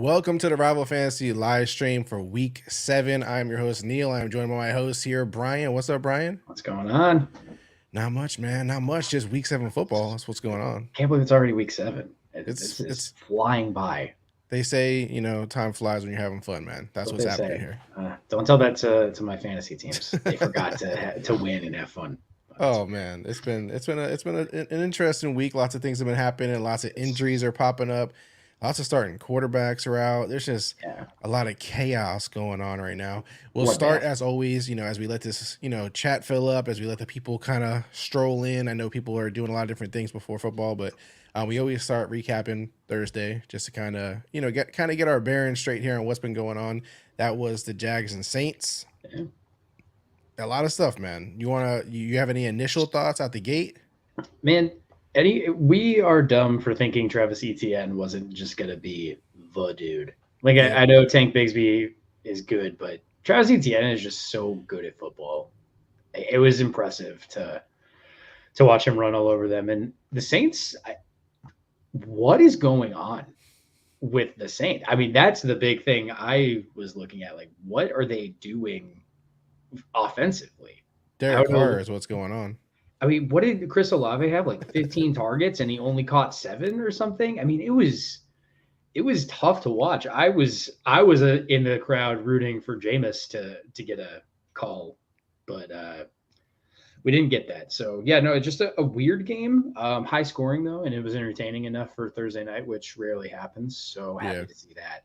Welcome to the Rival Fantasy live stream for week 7. I'm your host, Neil. I'm joined by my host here, Brian. What's up, Brian? What's going on? Not much, man. Not much. Just week 7 football. That's what's going on. Can't believe it's already week 7. This is It's flying by. They say, time flies when you're having fun, man. That's what's happening here. Don't tell that to my fantasy teams. They forgot to win and have fun. Oh man, it's been an interesting week. Lots of things have been happening. Lots of injuries are popping up. Lots of starting quarterbacks are out. There's just a lot of chaos going on right now. We'll start as always, as we let this, chat fill up, as we let the people kind of stroll in. I know people are doing a lot of different things before football, but we always start recapping Thursday just to kind of, get our bearings straight here on what's been going on. That was the Jags and Saints. Yeah. A lot of stuff, man. You have any initial thoughts out the gate? Man, we are dumb for thinking Travis Etienne wasn't just going to be the dude. Like, I know Tank Bigsby is good, but Travis Etienne is just so good at football. It was impressive to watch him run all over them. And the Saints, what is going on with the Saints? I mean, that's the big thing I was looking at. Like, what are they doing offensively? Derek Carr is what's going on. I mean, what did Chris Olave have? Like 15 targets and he only caught 7 or something? I mean, it was tough to watch. I was in the crowd rooting for Jameis to get a call, but we didn't get that. So yeah, no, it's just a weird game. High scoring though, and it was entertaining enough for Thursday night, which rarely happens. So happy to see that.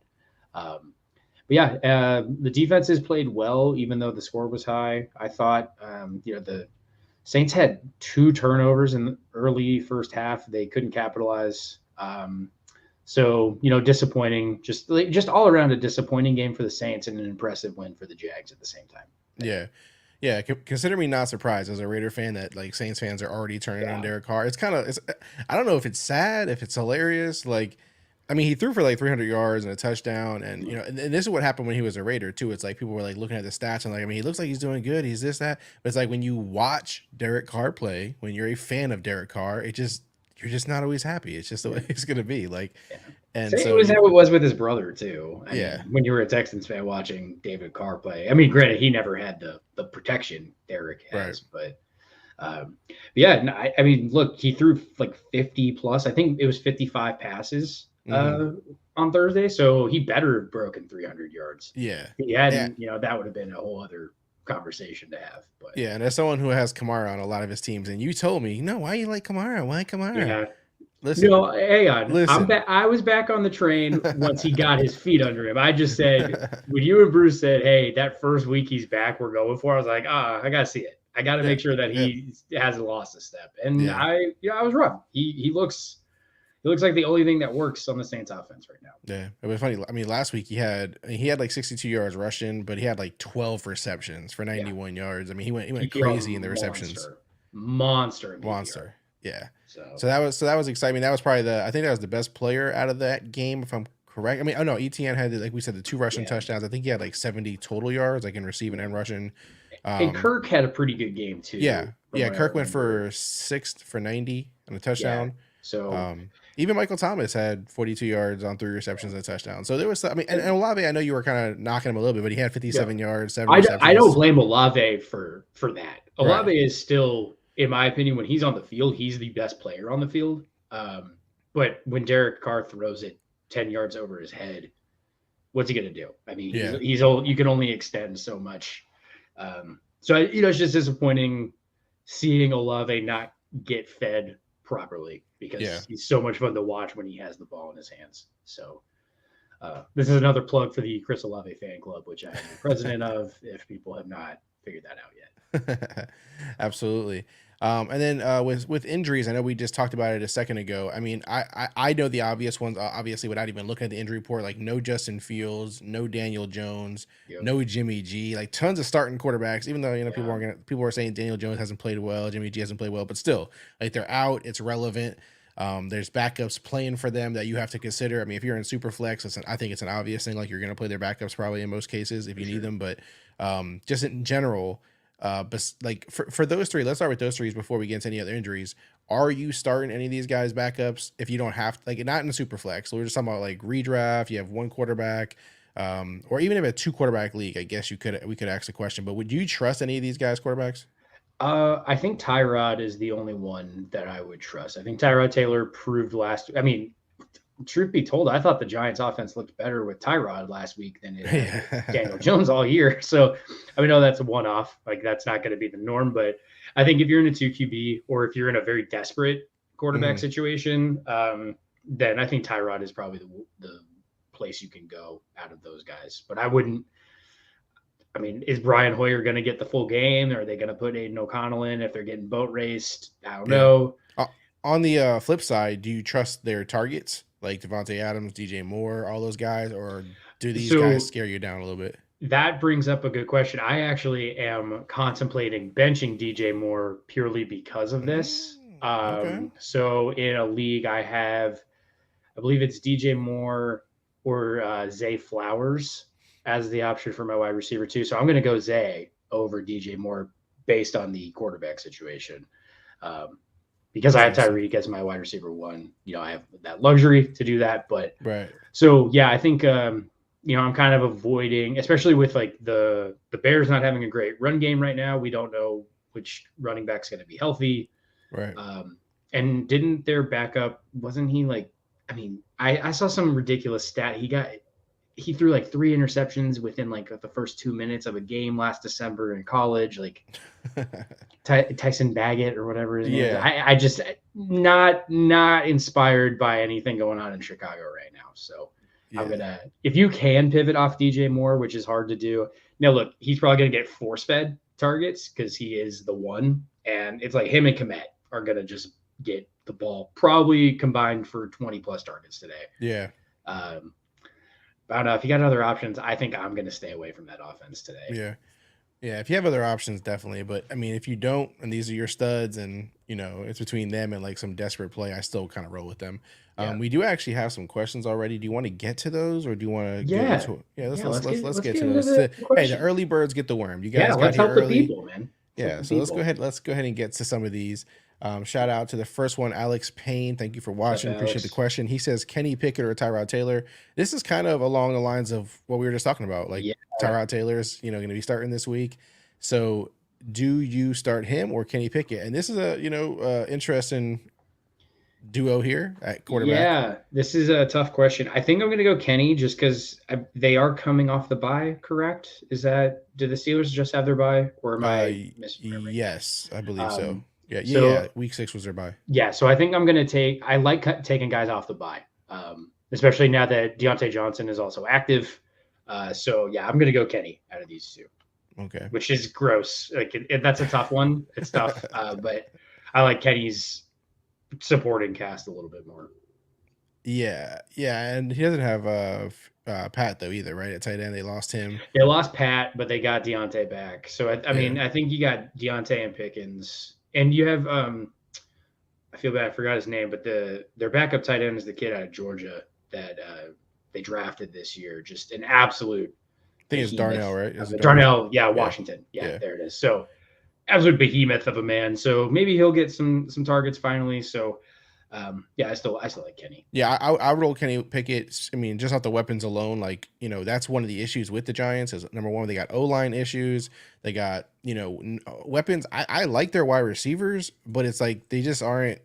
But yeah, the defenses played well, even though the score was high. I thought, the Saints had 2 turnovers in the early first half. They couldn't capitalize. So, disappointing, just all around a disappointing game for the Saints and an impressive win for the Jags at the same time. Yeah. Yeah. Consider me not surprised as a Raider fan that like Saints fans are already turning on Derek Carr. I don't know if it's sad, if it's hilarious. Like, I mean, he threw for like 300 yards and a touchdown, and and this is what happened when he was a Raider too. It's like people were like looking at the stats and like, I mean, he looks like he's doing good. He's this, that, but it's like when you watch Derek Carr play, when you're a fan of Derek Carr, you're just not always happy. It's just the way it's gonna be. Like, and so it was how it was with his brother too. I mean, when you were a Texans fan watching David Carr play, I mean, granted, he never had the protection Derek has, but. I mean, look, he threw like 50 plus. I think it was 55 passes. On Thursday, so he better have broken 300 yards. Yeah, he hadn't. That would have been a whole other conversation to have. But yeah, and as someone who has Kamara on a lot of his teams, and you told me, no, why you like Kamara? Why Kamara? Yeah, listen, hang on. Listen. I was back on the train once he got his feet under him. I just said when you and Bruce said, "Hey, that first week he's back, we're going for." I was like, I gotta see it. I got to make sure that he hasn't lost a step. And I was wrong. He looks like the only thing that works on the Saints offense right now. Yeah, it was funny. I mean, last week he had like 62 yards rushing, but he had like 12 receptions for 91 yards. I mean, he went crazy in the receptions. Monster. Yeah. So that was exciting. That was probably I think that was the best player out of that game, if I'm correct. I mean, oh no, Etienne had, like we said, the 2 rushing touchdowns. I think he had like 70 total yards, like in receiving and rushing. And Kirk had a pretty good game too. Yeah. Kirk went for 6 for 90 and a touchdown. Yeah. So even Michael Thomas had 42 yards on 3 receptions and a touchdown. So there was, I mean, and Olave, I know you were kind of knocking him a little bit, but he had 57 yards, 7 receptions. I don't blame Olave for that. Olave is still, in my opinion, when he's on the field, he's the best player on the field. But when Derek Carr throws it 10 yards over his head, what's he going to do? I mean, he's old. You can only extend so much. So, it's just disappointing seeing Olave not get fed properly because he's so much fun to watch when he has the ball in his hands. So this is another plug for the Chris Olave fan club, which I am the president of, if people have not figured that out yet. Absolutely. And then with injuries, I know we just talked about it a second ago. I mean, I know the obvious ones, obviously, without even looking at the injury report, like no Justin Fields, no Daniel Jones, no Jimmy G, like tons of starting quarterbacks, even though, people are saying Daniel Jones hasn't played well, Jimmy G hasn't played well, but still, like they're out, it's relevant. There's backups playing for them that you have to consider. I mean, if you're in Superflex, I think it's an obvious thing. Like you're going to play their backups probably in most cases if you need them, but just in general, but like for those 3, let's start with those 3 before we get into any other injuries. are you starting any of these guys backups if you don't have to, like not in the super flex? So we're just talking about like redraft. You have one quarterback, or even if a 2 quarterback league, I guess we could ask the question. But would you trust any of these guys quarterbacks? I think Tyrod is the only one that I would trust. I think Tyrod Taylor proved last. I mean, truth be told, I thought the Giants' offense looked better with Tyrod last week than it had with Daniel Jones all year. So I know that's a one-off. Like that's not going to be the norm. But I think if you're in a 2 QB or if you're in a very desperate quarterback situation, then I think Tyrod is probably the place you can go out of those guys. But I wouldn't. I mean, is Brian Hoyer going to get the full game? Or are they going to put Aiden O'Connell in if they're getting boat raced? I don't know. On the flip side, do you trust their targets like Devontae Adams, DJ Moore, all those guys, or do these guys scare you down a little bit? That brings up a good question. I actually am contemplating benching DJ Moore purely because of this. Okay. So in a league, I believe it's DJ Moore or Zay Flowers as the option for my wide receiver too. So I'm going to go Zay over DJ Moore based on the quarterback situation. Because I have Tyreek as my wide receiver 1, I have that luxury to do that. But right. So yeah, I think I'm kind of avoiding, especially with like the Bears not having a great run game right now. We don't know which running back's going to be healthy. Right. And didn't their backup, wasn't he like? I mean, I saw some ridiculous stat. He threw like 3 interceptions within like the first 2 minutes of a game last December in college, like Tyson Baggett or whatever his name is. I just not inspired by anything going on in Chicago right now. So I'm gonna, if you can pivot off DJ Moore, which is hard to do. Now look, he's probably gonna get force-fed targets because he is the one, and it's like him and Kmet are gonna just get the ball probably combined for 20 plus targets today. Yeah. I don't know. If you got other options, I think I'm going to stay away from that offense today. Yeah. Yeah. If you have other options, definitely. But I mean, if you don't, and these are your studs and, it's between them and like some desperate play, I still kind of roll with them. We do actually have some questions already. Do you want to get to those or do you want to get into it? Let's get to those. Hey, the early birds get the worm. You guys got here early. The people, man. So let's go ahead and get to some of these. Shout out to the first one, Alex Payne. Thank you for watching. Appreciate the question. He says Kenny Pickett or Tyrod Taylor. This is kind of along the lines of what we were just talking about. Like Tyrod Taylor's, going to be starting this week. So do you start him or Kenny Pickett? And this is a, interesting duo here at quarterback. Yeah, this is a tough question. I think I'm going to go Kenny just because they are coming off the bye, correct? Did the Steelers just have their bye or am I misremembering? Yes, I believe so. Yeah, So- Week 6 was their bye. Yeah, so I think I'm going to I like taking guys off the bye, especially now that Deontay Johnson is also active. So yeah, I'm going to go Kenny out of these two. Okay. Which is gross. Like that's a tough one. It's tough, but I like Kenny's supporting cast a little bit more. Yeah, and he doesn't have Pat though either, right? At tight end, they lost him. They lost Pat, but they got Deontay back. So I mean, I think you got Deontay and Pickens. And you have I feel bad, I forgot his name, but their backup tight end is the kid out of Georgia that they drafted this year. Just an absolute. I think it's Darnell, right? Darnell, Washington. Yeah, there it is. So absolute behemoth of a man. So maybe he'll get some targets finally. So I still like Kenny. Yeah, I roll Kenny Pickett. I mean, just off the weapons alone, like, that's one of the issues with the Giants is number one, they got O-line issues. They got, weapons. I like their wide receivers, but it's like they just aren't,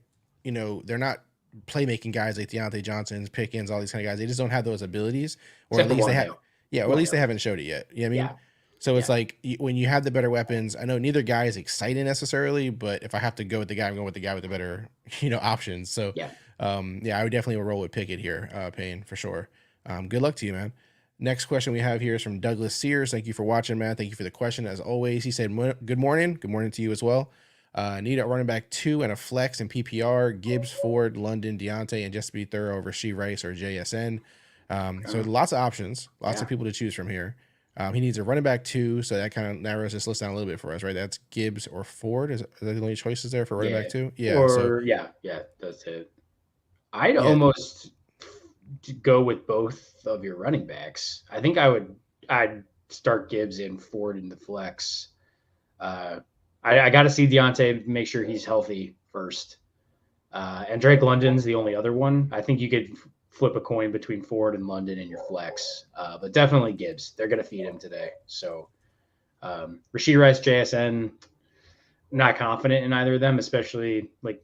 they're not playmaking guys like Deontay Johnson, Pickens, all these kind of guys. They just don't have those abilities, or at least they have. Yeah, or at least they haven't showed it yet. You know what I mean? Yeah. So it's like when you have the better weapons, I know neither guy is exciting necessarily, but if I have to go with the guy, I'm going with the guy with the better, options. So I would definitely roll with Pickett here, Payne, for sure. Good luck to you, man. Next question we have here is from Douglas Sears. Thank you for watching, man. Thank you for the question as always. He said, good morning. Good morning to you as well. Need a running back 2 and a flex in PPR, Gibbs, Ford, London, Deontay, and just to be thorough, Rashee Rice or JSN. So lots of options, lots of people to choose from here. He needs a running back 2, so that kind of narrows this list down a little bit for us, right? That's Gibbs or Ford. Is that the only choices there for running back 2? Yeah. That's it. I'd almost go with both of your running backs. I think I'd start Gibbs and Ford in the flex. I got to see Deontay make sure he's healthy first. And Drake London's the only other one. I think you could flip a coin between Ford and London in your flex, but definitely Gibbs. They're going to feed him today. So Rashee Rice, JSN, not confident in either of them, especially like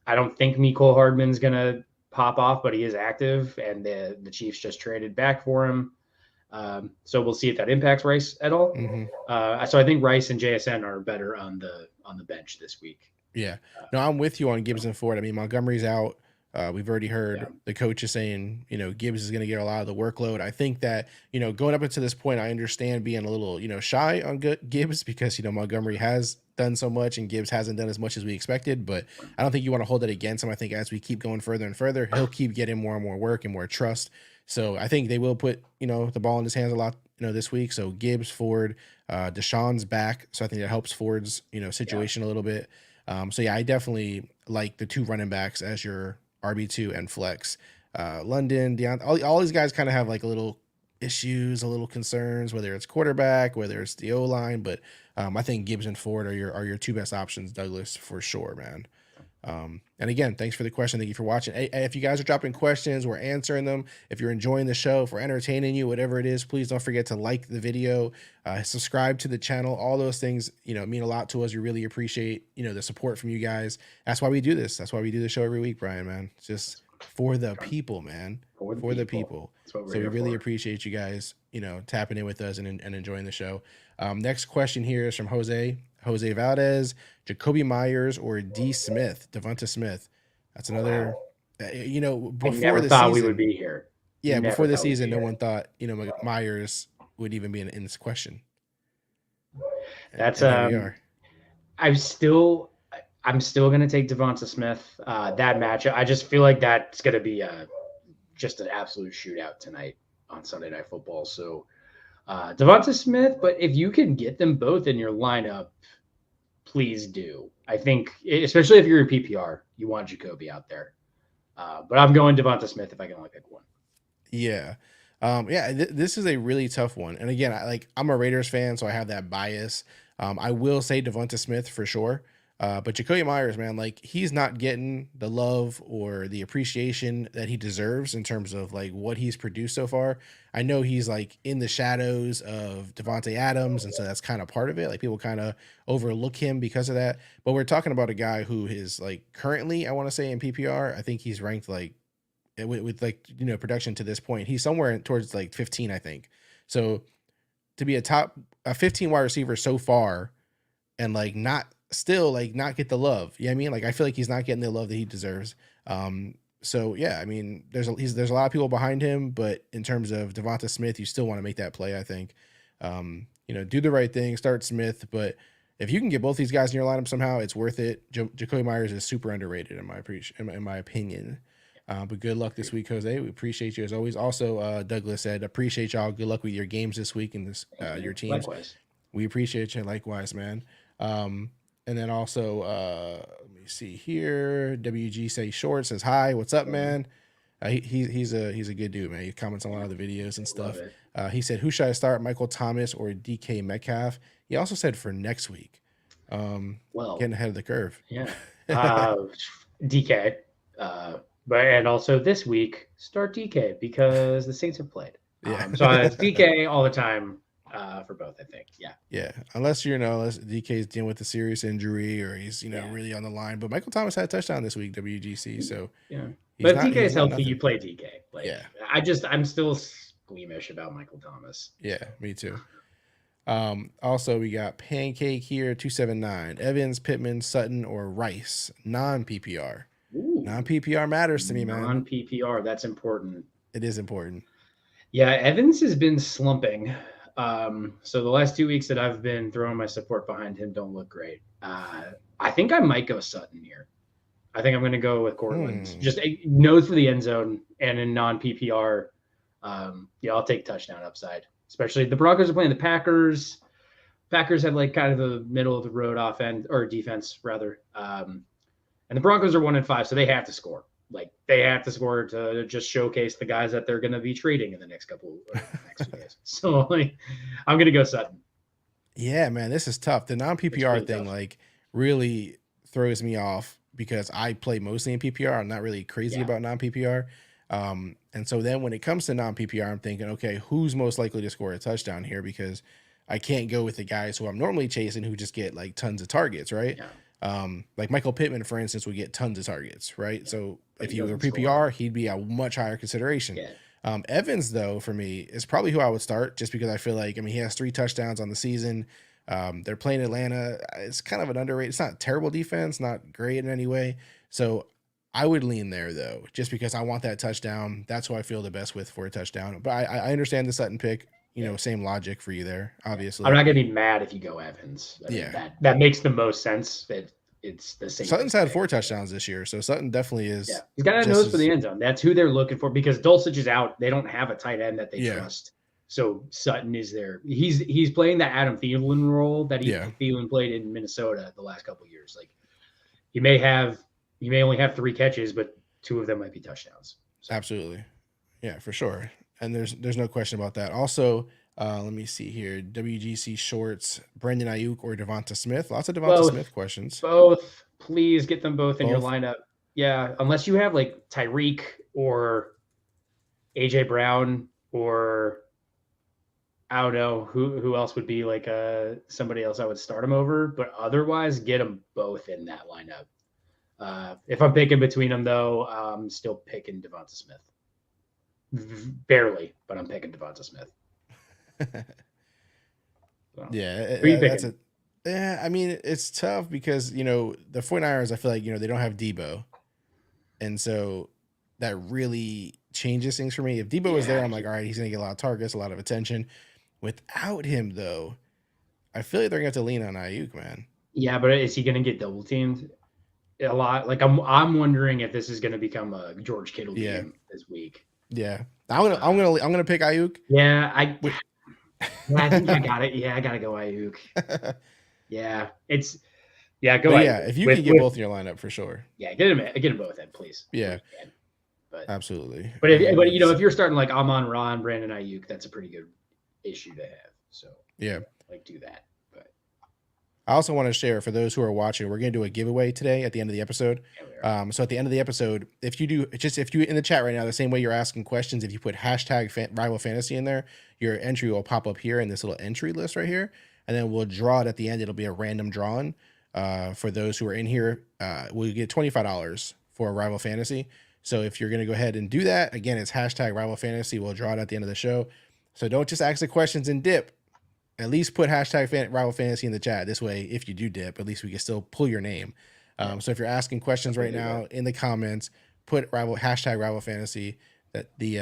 I don't think Mecole Hardman's going to pop off, but he is active, and the Chiefs just traded back for him. So we'll see if that impacts Rice at all. Mm-hmm. So I think Rice and JSN are better on the bench this week. Yeah, no, I'm with you on Gibbs and Ford. I mean, Montgomery's out. We've already heard the coach is saying, Gibbs is going to get a lot of the workload. I think that, going up until this point, I understand being a little, shy on Gibbs because, Montgomery has done so much and Gibbs hasn't done as much as we expected. But I don't think you want to hold it against him. I think as we keep going further and further, he'll keep getting more and more work and more trust. So I think they will put, the ball in his hands a lot, this week. So Gibbs, Ford, Deshaun's back. So I think that helps Ford's, situation a little bit. So yeah, I definitely like the two running backs as your RB2 and flex. London, Deontay, all these guys kind of have like a little issues, a little concerns, whether it's quarterback, whether it's the O-line, but I think Gibbs and Ford are your two best options, Douglas, for sure, man. And again, thanks for the question. Thank you for watching. Hey, if you guys are dropping questions, we're answering them. If you're enjoying the show, if we're entertaining you, whatever it is, please don't forget to like the video, subscribe to the channel. All those things, mean a lot to us. We really appreciate, the support from you guys. That's why we do this. That's why we do the show every week, Brian, man. It's just for the people, man. For the people. So we really appreciate you guys, tapping in with us and enjoying the show. Next question here is from Jose Valdez, Jakobi Meyers, or D. Smith, Devonta Smith. That's another, before never the thought season, we would be here. Yeah, before the season, no one thought, Myers would even be in this question. That's I'm still going to take Devonta Smith. That matchup, I just feel like that's going to be just an absolute shootout tonight on Sunday Night Football. So Devonta Smith, but if you can get them both in your lineup, please do. I think, especially if you're in PPR, you want Jakobi out there. But I'm going Devonta Smith if I can only pick one. Yeah. This is a really tough one. And again, I'm a Raiders fan, so I have that bias. I will say Devonta Smith for sure. But Jakobi Meyers, man, he's not getting the love or the appreciation that he deserves in terms of what he's produced so far. I know he's in the shadows of Devontae Adams, and so that's kind of part of it. People kind of overlook him because of that. But we're talking about a guy who is currently, I want to say in PPR, I think he's ranked with production to this point, he's somewhere towards 15, I think. So to be a 15 wide receiver so far and not get the love. You know what I mean? I feel like he's not getting the love that he deserves. So yeah, I mean, there's a lot of people behind him, but in terms of Devonta Smith, you still want to make that play, I think. Do the right thing, start Smith, but if you can get both these guys in your lineup somehow, it's worth it. Jakobi Meyers is super underrated in my opinion. But good luck this week, Jose. We appreciate you as always. Also, Douglas said, appreciate y'all. Good luck with your games this week and your teams. Likewise. We appreciate you. Likewise, man. And then also, let me see here. WG Say Short says, hi, what's up, man? He's a good dude, man. He comments on a lot of the videos and stuff. He said, who should I start, Michael Thomas or DK Metcalf? He also said for next week. Getting ahead of the curve. Yeah. DK. And also this week, start DK because the Saints have played. Yeah. So it's DK all the time for both, I think. Yeah. Yeah. Unless DK is dealing with a serious injury or he's, really on the line. But Michael Thomas had a touchdown this week, WGC. So yeah. But if DK is healthy, you play DK. I'm still squeamish about Michael Thomas. Yeah, me too. Also, we got Pancake here, 279. Evans, Pittman, Sutton, or Rice, non-PPR. Non-PPR matters to me, man. Non-PPR, that's important. It is important. Yeah, Evans has been slumping. So the last 2 weeks that I've been throwing my support behind him don't look great. I think I might go Sutton here. I think I'm going to go with Cortland. Just nose for the end zone and in non-PPR. I'll take touchdown upside. Especially the Broncos are playing the Packers. Packers have kind of the middle of the road offense or defense rather. And the Broncos are 1-5, so they have to score. They have to score to just showcase the guys that they're going to be trading in the next few days. So I'm going to go Sutton. Yeah, man, this is tough. The non-PPR thing really throws me off because I play mostly in PPR. I'm not really crazy about non PPR. And so then when it comes to non PPR, I'm thinking, okay, who's most likely to score a touchdown here? Because I can't go with the guys who I'm normally chasing who just get like tons of targets, right? Like Michael Pittman, for instance, would get tons of targets, right? So But if he he were doesn't PPR, score. he'd be a much higher consideration. Yeah. Evans, though, for me, is probably who I would start just because I feel like, I mean, he has 3 touchdowns on the season. They're playing Atlanta. It's kind of an underrated. It's not terrible defense, not great in any way. So I would lean there, though, just because I want that touchdown. That's who I feel the best with for a touchdown. But I understand the Sutton pick. You know, same logic for you there, obviously. I'm not going to be mad if you go Evans. I mean, that makes the most sense. That it's the same. Sutton's had 4 touchdowns this year, so Sutton definitely is. Yeah, he's got a nose for the end zone. That's who they're looking for because Dulcich is out. They don't have a tight end that they trust. So Sutton is there. He's playing that Adam Thielen role that Thielen played in Minnesota the last couple of years. Like you may only have 3 catches, but 2 of them might be touchdowns. So. Absolutely, yeah, for sure. And there's no question about that. Also, let me see here. WGC shorts, Brandon Ayuk or Devonta Smith. Lots of Devonta Smith questions. Both. Please get them both in your lineup. Yeah, unless you have like Tyreek or AJ Brown or I don't know who else would be like somebody else I would start them over. But otherwise, get them both in that lineup. If I'm picking between them, though, I'm still picking Devonta Smith. Barely, but I'm picking Devonta Smith. So, yeah, I mean, it's tough because, you know, the 49ers, I feel like, you know, they don't have Debo. And so that really changes things for me. If Debo was there, I'm like, all right, he's going to get a lot of targets, a lot of attention. Without him, though, I feel like they're going to have to lean on Ayuk, man. Yeah, but is he going to get double teamed a lot? Like, I'm wondering if this is going to become a George Kittle game this week. Yeah, I'm gonna pick Ayuk. Yeah, I think I got it. Yeah, I gotta go Ayuk. Yeah, go Ayuk. Yeah, if you can get both in your lineup for sure. Yeah, get them both in, please. Yeah, absolutely. But you know, if you're starting like Amon-Ra, Brandon Ayuk, that's a pretty good issue to have. So yeah, like do that. I also want to share for those who are watching, we're going to do a giveaway today at the end of the episode. So at the end of the episode, if you in the chat right now, the same way you're asking questions, if you put hashtag Rival Fantasy in there, your entry will pop up here in this little entry list right here. And then we'll draw it at the end. It'll be a random drawing for those who are in here. We'll get $25 for Rival Fantasy. So if you're going to go ahead and do that, again, it's hashtag Rival Fantasy. We'll draw it at the end of the show. So don't just ask the questions and dip. At least put hashtag Rival Fantasy in the chat. This way, if you do dip, at least we can still pull your name. So if you're asking questions right now in the comments, put hashtag Rival Fantasy. That the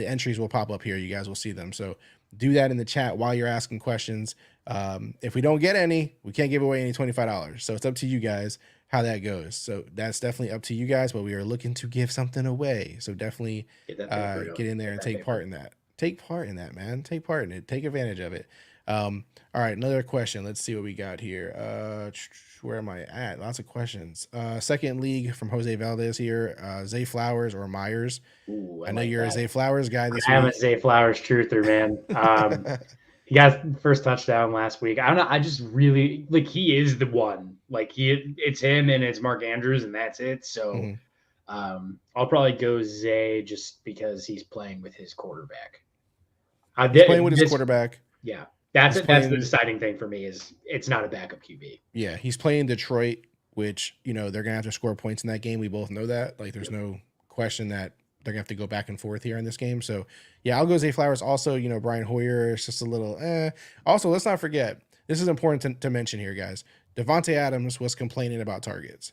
entries will pop up here. You guys will see them. So do that in the chat while you're asking questions. If we don't get any, we can't give away any $25. So it's up to you guys how that goes. So that's definitely up to you guys. But we are looking to give something away. So definitely get in there and take part in that. Take part in that, man. Take part in it. Take advantage of it. All right, another question. Let's see what we got here. Where am I at? Lots of questions. Second league from Jose Valdez here. Zay Flowers or Myers? Ooh, I know you're a Zay Flowers guy this week. I'm a Zay Flowers truther, man. He got first touchdown last week. I don't know. I just really like he is the one. Like it's him and it's Mark Andrews and that's it. So I'll probably go Zay just because he's playing with his quarterback. He's playing with his quarterback. Yeah. That's the deciding thing for me is it's not a backup QB. Yeah, he's playing Detroit, which, you know, they're going to have to score points in that game. We both know that. Like, there's no question that they're going to have to go back and forth here in this game. So, yeah, I'll go Zay Flowers. Also, you know, Brian Hoyer is just a little Also, let's not forget, this is important to mention here, guys. Davante Adams was complaining about targets.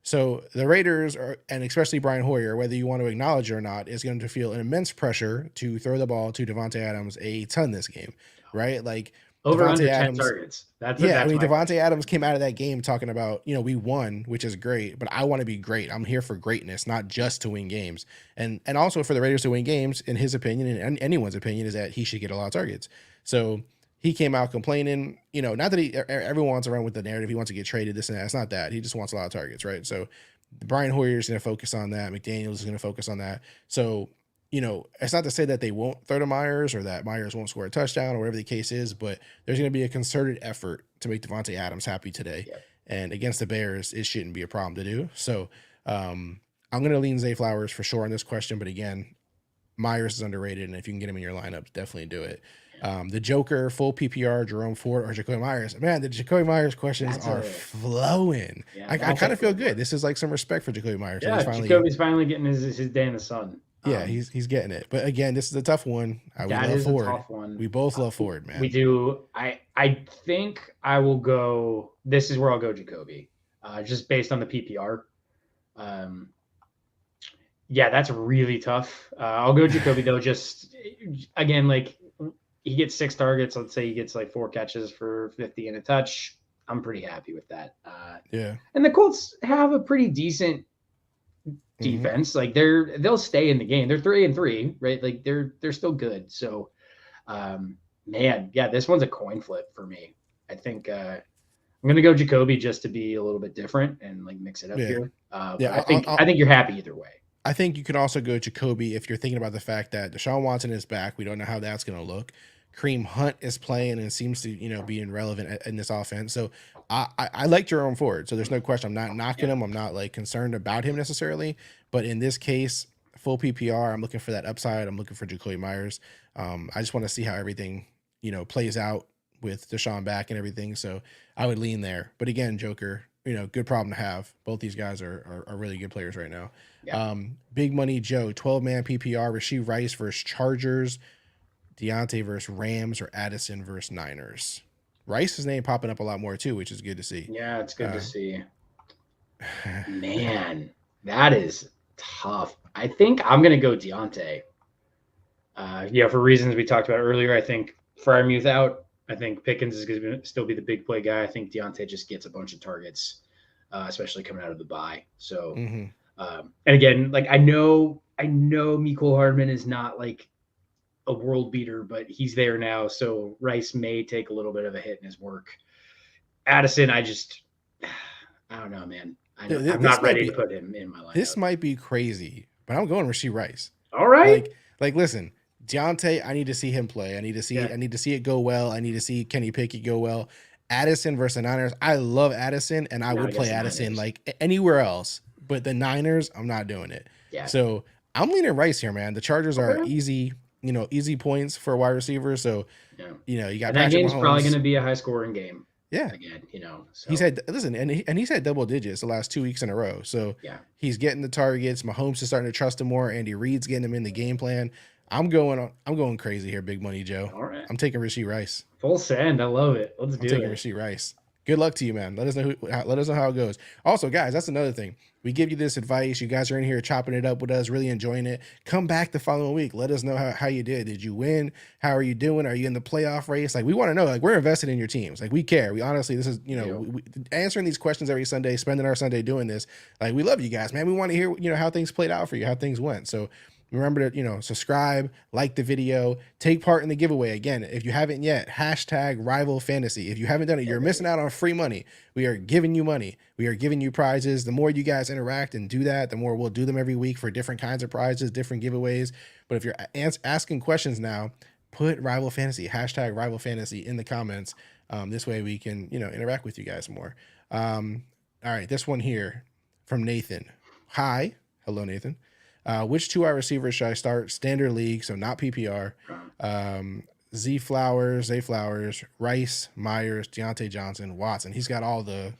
So the Raiders, and especially Brian Hoyer, whether you want to acknowledge it or not, is going to feel an immense pressure to throw the ball to Davante Adams a ton this game. Right, like over Devontae under 10 Adams, targets. That's Davante Adams came out of that game talking about, you know, we won, which is great, but I want to be great. I'm here for greatness, not just to win games, and also for the Raiders to win games. In his opinion, and anyone's opinion, is that he should get a lot of targets. So he came out complaining. You know, not that everyone wants to run with the narrative. He wants to get traded, this and that. It's not that. He just wants a lot of targets, right? So Brian Hoyer is going to focus on that. McDaniels is going to focus on that. So, you know, it's not to say that they won't throw to Myers or that Myers won't score a touchdown or whatever the case is, but there's going to be a concerted effort to make Davante Adams happy today. Yep. and against the Bears, it shouldn't be a problem to do. So I'm going to lean Zay Flowers for sure on this question. But again, Myers is underrated, and if you can get him in your lineup, definitely do it. The Joker, full PPR, Jerome Ford or Jacoby Myers. Man, the Jacoby Myers questions are flowing. I kind of feel good. This is like some respect for Jacoby Myers. Yeah, Jacoby's finally getting his day in the sun. Yeah, he's getting it. But again, this is a tough one. That is a tough one. We both love Ford, man. We do. I think I will go. This is where I'll go Jacoby, just based on the PPR. Yeah, that's really tough. I'll go Jacoby though. Just again, like he gets 6 targets. Let's say he gets like 4 catches for 50 and a touch. I'm pretty happy with that. Yeah. And the Colts have a pretty decent defense. Like they'll stay in the game. They're 3-3, right? Like they're still good. So, man, yeah, this one's a coin flip for me. I think I'm gonna go Jacoby just to be a little bit different and like mix it up here. I think you're happy either way. I think you can also go Jacoby if you're thinking about the fact that Deshaun Watson is back. We don't know how that's going to look. Kareem Hunt is playing and seems to, be irrelevant in this offense. So I like Jerome Ford. So there's no question. I'm not knocking him. I'm not like concerned about him necessarily. But in this case, full PPR, I'm looking for that upside. I'm looking for Jacoby Myers. I just want to see how everything, plays out with Deshaun back and everything. So I would lean there. But again, Joker, good problem to have. Both these guys are really good players right now. Yeah. Big Money Joe, 12-man PPR, Rashee Rice versus Chargers, Deontay versus Rams, or Addison versus Niners. Rice's name popping up a lot more too, which is good to see. Yeah, it's good to see. Man, that is tough. I think I'm going to go Deontay. For reasons we talked about earlier, I think Freiermuth out. I think Pickens is going to still be the big play guy. I think Deontay just gets a bunch of targets, especially coming out of the bye. So, and again, like I know Mecole Hardman is not like a world beater, but he's there now. So Rice may take a little bit of a hit in his work. Addison, I don't know, man. I'm not ready to put him in my lineup. This might be crazy, but I'm going Rashee Rice. All right. Like listen, Deontay, I need to see him play. I need to see it go well. I need to see Kenny Pickett go well. Addison versus the Niners. I love Addison, and I would play Addison like anywhere else. But the Niners, I'm not doing it. Yeah. So I'm leaning Rice here, man. The Chargers are easy, easy points for a wide receiver. So, you got that game's probably going to be a high scoring game. Yeah. Again, so. He's had he's had double digits the last 2 weeks in a row. So he's getting the targets. Mahomes is starting to trust him more. Andy Reid's getting him in the game plan. I'm going crazy here, Big Money Joe. All right. I'm taking Rashee Rice. Full send. I love it. Let's do it. I'm taking Rashee Rice. Good luck to you, man. Let us know how it goes. Also, guys, that's another thing. We give you this advice. You guys are in here chopping it up with us, really enjoying it. Come back the following week. Let us know how you did. Did you win? How are you doing? Are you in the playoff race? Like, we want to know. Like, we're invested in your teams. Like, we care. We honestly, this is, we answering these questions every Sunday, spending our Sunday doing this. Like, we love you guys, man. We want to hear, how things played out for you, how things went. So remember to, subscribe, like the video, take part in the giveaway. Again, if you haven't yet, hashtag Rival Fantasy. If you haven't done it, you're missing out on free money. We are giving you money. We are giving you prizes. The more you guys interact and do that, the more we'll do them every week for different kinds of prizes, different giveaways. But if you're asking questions now, put Rival Fantasy, hashtag Rival Fantasy in the comments. This way we can, interact with you guys more. All right, this one here from Nathan. Hi. Hello, Nathan. Which 2 wide receivers should I start? Standard league, so not PPR. Zay Flowers, Rice, Myers, Deontay Johnson, Watson. He's got all the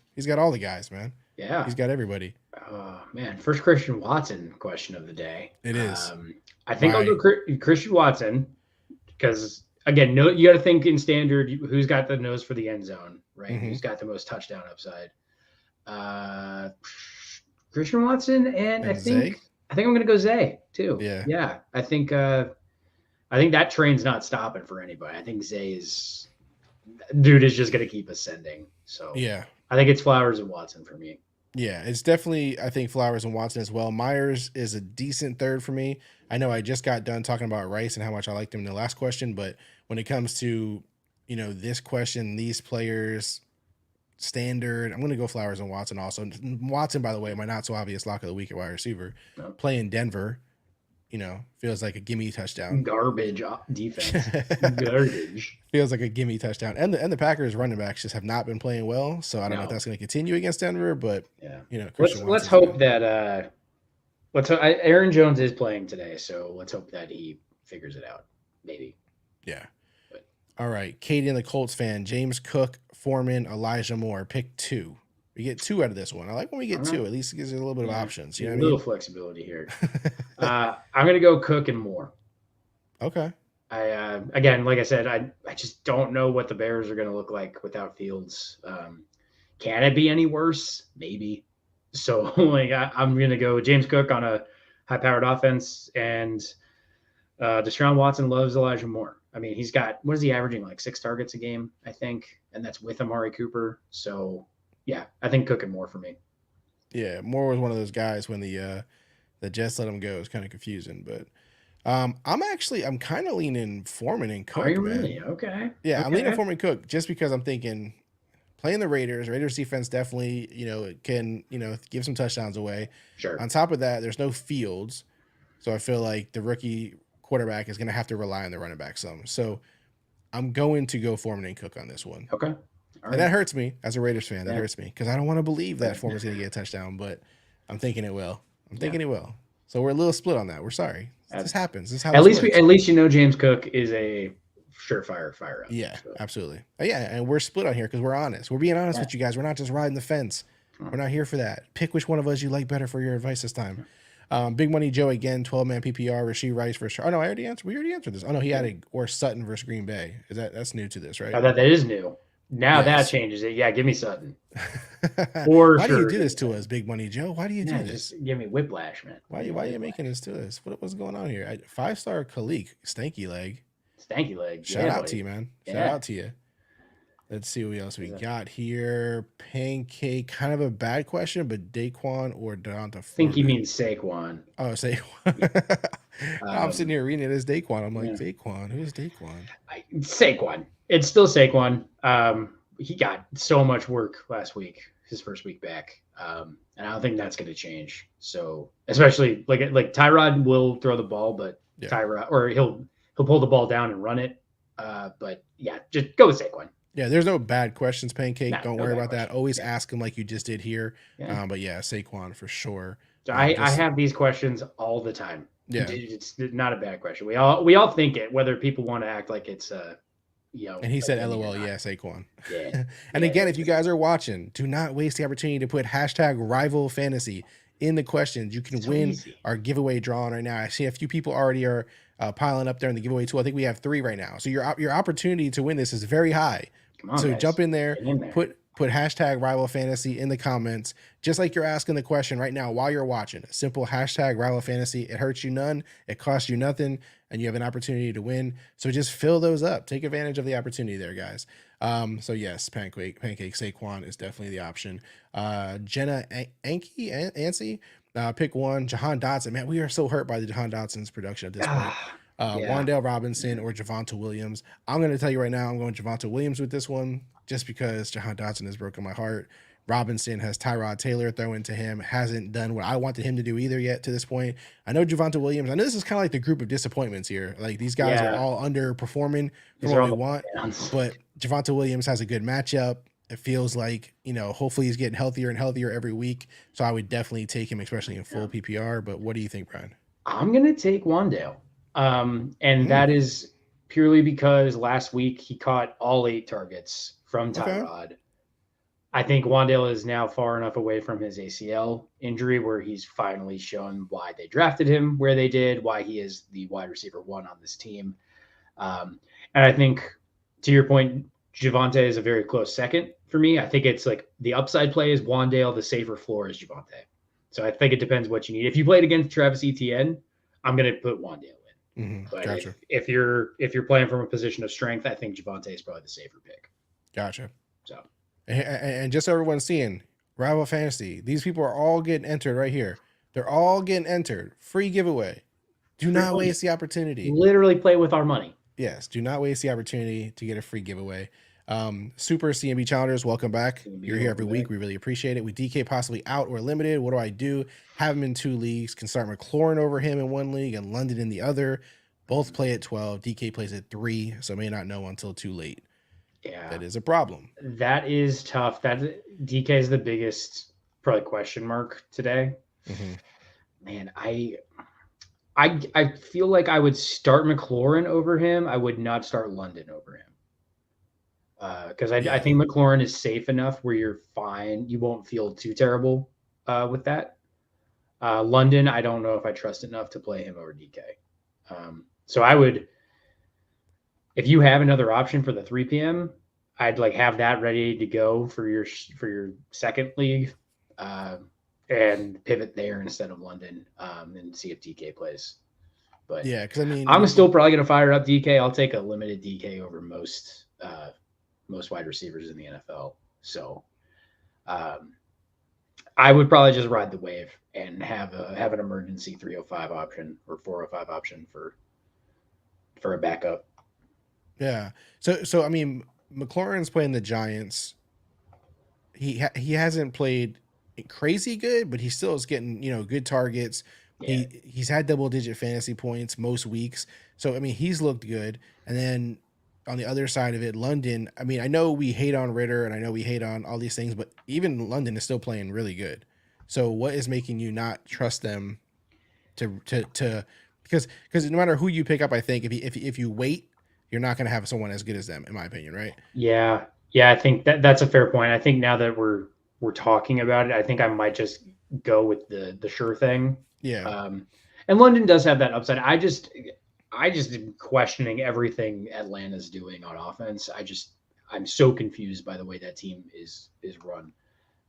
guys, man. Yeah. He's got everybody. Oh, man. First Christian Watson question of the day. It is. I think I'll go Christian Watson because, again, you got to think in standard who's got the nose for the end zone, right? Mm-hmm. Who's got the most touchdown upside? Christian Watson and I think I'm going to go Zay too. Yeah. I think that train's not stopping for anybody. I think Zay is just going to keep ascending. So yeah, I think it's Flowers and Watson for me. Yeah, it's definitely, I think, Flowers and Watson as well. Myers is a decent third for me. I know I just got done talking about Rice and how much I liked him in the last question, but when it comes to, this question, these players, standard, I'm going to go Flowers and Watson also. Watson, by the way, my not so obvious lock of the week at wide receiver. Playing Denver. feels like a gimme touchdown. Garbage defense. Garbage. Feels like a gimme touchdown. And the Packers running backs just have not been playing well. So I don't know if that's going to continue against Denver, but let's hope that Aaron Jones is playing today, so let's hope that he figures it out. Maybe. Yeah. But. All right. Katie and the Colts fan, James Cook, Foreman, Elijah Moore, pick 2. We get 2 out of this one. I like when we get 2. At least it gives you a little bit of options. A little flexibility here. I'm going to go Cook and Moore. Okay. Again, like I said, I just don't know what the Bears are going to look like without Fields. Can it be any worse? Maybe. So I'm going to go James Cook on a high-powered offense, and Deshaun Watson loves Elijah Moore. I mean, he's got, what is he averaging, like 6 targets a game, I think, and that's with Amari Cooper. So, yeah, I think Cook and Moore for me. Yeah, Moore was one of those guys when the Jets let him go. It was kind of confusing, but I'm kind of leaning Foreman and Cook. Are you really? Okay. Yeah, okay. I'm leaning Foreman and Cook just because I'm thinking playing the Raiders defense definitely, can, give some touchdowns away. Sure. On top of that, there's no Fields. So I feel like the rookie quarterback is going to have to rely on the running back some. So I'm going to go Foreman and Cook on this one. Okay. All right. And that hurts me as a Raiders fan. That hurts me because I don't want to believe that Foreman's going to get a touchdown, but I'm thinking it will. It will. So we're a little split on that. We're sorry. This happens. This is how at least James Cook is a surefire fire up. Yeah, so. Absolutely. Yeah, and we're split on here because we're honest. We're being honest with you guys. We're not just riding the fence. We're not here for that. Pick which one of us you like better for your advice this time. Big Money Joe again, 12-man PPR. Rashee Rice versus. Oh no, I already answered. We already answered this. Oh no, he had or Sutton versus Green Bay. That's new to this, right? Oh, that is new. Now that changes it. Yeah, give me Sutton. Why do you do this to us, Big Money Joe? Why do you do this? Give me whiplash, man. Why are you making this to us? What's going on here? 5-star Khalik, stanky leg. Shout out to you, man. Shout out to you. Let's see what else we got here. Pancake, kind of a bad question, but Daquan or Donta? I think he means Saquon. Oh, Saquon. I'm sitting here reading it as Daquan. I'm like, Daquan? Who's Daquan? Saquon. It's still Saquon. He got so much work last week, his first week back. And I don't think that's going to change. So, especially like Tyrod will throw the ball, but Tyrod, or he'll pull the ball down and run it. But yeah, just go with Saquon. Yeah, there's no bad questions, Pancake. Don't worry about that. Always ask him like you just did here. Yeah. But yeah, Saquon for sure. So I have these questions all the time. Yeah, it's not a bad question. We all think it, whether people want to act like it's And he said, "LOL, yeah, Saquon." Yeah. And again, if you guys are watching, do not waste the opportunity to put #rival fantasy in the questions. You can win our giveaway drawing right now. I see a few people already are piling up there in the giveaway tool. I think we have 3 right now. So your opportunity to win this is very high. Come on, so guys. Jump in there, put #rival fantasy in the comments, just like you're asking the question right now while you're watching. A simple #rival fantasy. It hurts you none. It costs you nothing, and you have an opportunity to win. So just fill those up. Take advantage of the opportunity there, guys. So yes, Pancake Saquon is definitely the option. Jenna Ansi, pick 1. Jahan Dotson. Man, we are so hurt by the Jahan Dotson's production at this point. Wan'Dale Robinson or Javonte Williams. I'm going to tell you right now, I'm going Javonte Williams with this one, just because Jahan Dotson has broken my heart. Robinson has Tyrod Taylor thrown to him, hasn't done what I wanted him to do either yet to this point. I know Javonte Williams, I know this is kind of like the group of disappointments here. Like these guys are all underperforming for what we want, but Javonte Williams has a good matchup. It feels like, hopefully he's getting healthier and healthier every week. So I would definitely take him, especially in full PPR. But what do you think, Brian? I'm going to take Wan'Dale. That is purely because last week he caught all 8 targets from Tyrod. Okay. I think Wan'Dale is now far enough away from his ACL injury where he's finally shown why they drafted him where they did, why he is the wide receiver 1 on this team. And I think, to your point, Javonte is a very close second for me. I think it's like the upside play is Wan'Dale, the safer floor is Javonte. So I think it depends what you need. If you played against Travis Etienne, I'm going to put Wan'Dale in. Mm-hmm. But gotcha. if you're playing from a position of strength, I think Javonte is probably the safer pick. Gotcha. So, and just so everyone's seeing, Rival Fantasy, these people are all getting entered right here. They're all getting entered. Free giveaway. Do not waste the opportunity. Literally play with our money. Yes, do not waste the opportunity to get a free giveaway. Super CMB Challengers, welcome back. CMB, You're here every welcome week. back. We really appreciate it. With DK possibly out or limited, what do I do? Have him in 2 leagues. Can start McLaurin over him in 1 league and London in the other. Both play at 12. DK plays at 3, so may not know until too late. Yeah, that is a problem. That is tough. That DK is the biggest probably question mark today. Mm-hmm. Man, I feel like I would start McLaurin over him. I would not start London over him. Because I think McLaurin is safe enough where you're fine. You won't feel too terrible with that. London, I don't know if I trust enough to play him over DK. So I would, if you have another option for the 3 p.m., I'd like have that ready to go for your second league, and pivot there instead of London, and see if DK plays. But yeah, because I mean, I'm still probably going to fire up DK. I'll take a limited DK over most wide receivers in the NFL. So I would probably just ride the wave and have an emergency 305 option or 405 option for a backup. Yeah. So I mean, McLaurin's playing the Giants. He hasn't played crazy good, but he still is getting, good targets. Yeah. He's had double-digit fantasy points most weeks. So I mean, he's looked good. And then on the other side of it, London, I mean, I know we hate on Ritter and I know we hate on all these things, but even London is still playing really good. So what is making you not trust them to because no matter who you pick up, I think if you wait, you're not going to have someone as good as them, in my opinion, right? Yeah. I think that's a fair point. I think now that we're talking about it, I think I might just go with the sure thing. Yeah. And London does have that upside. I just am questioning everything Atlanta's doing on offense. I'm so confused by the way that team is run.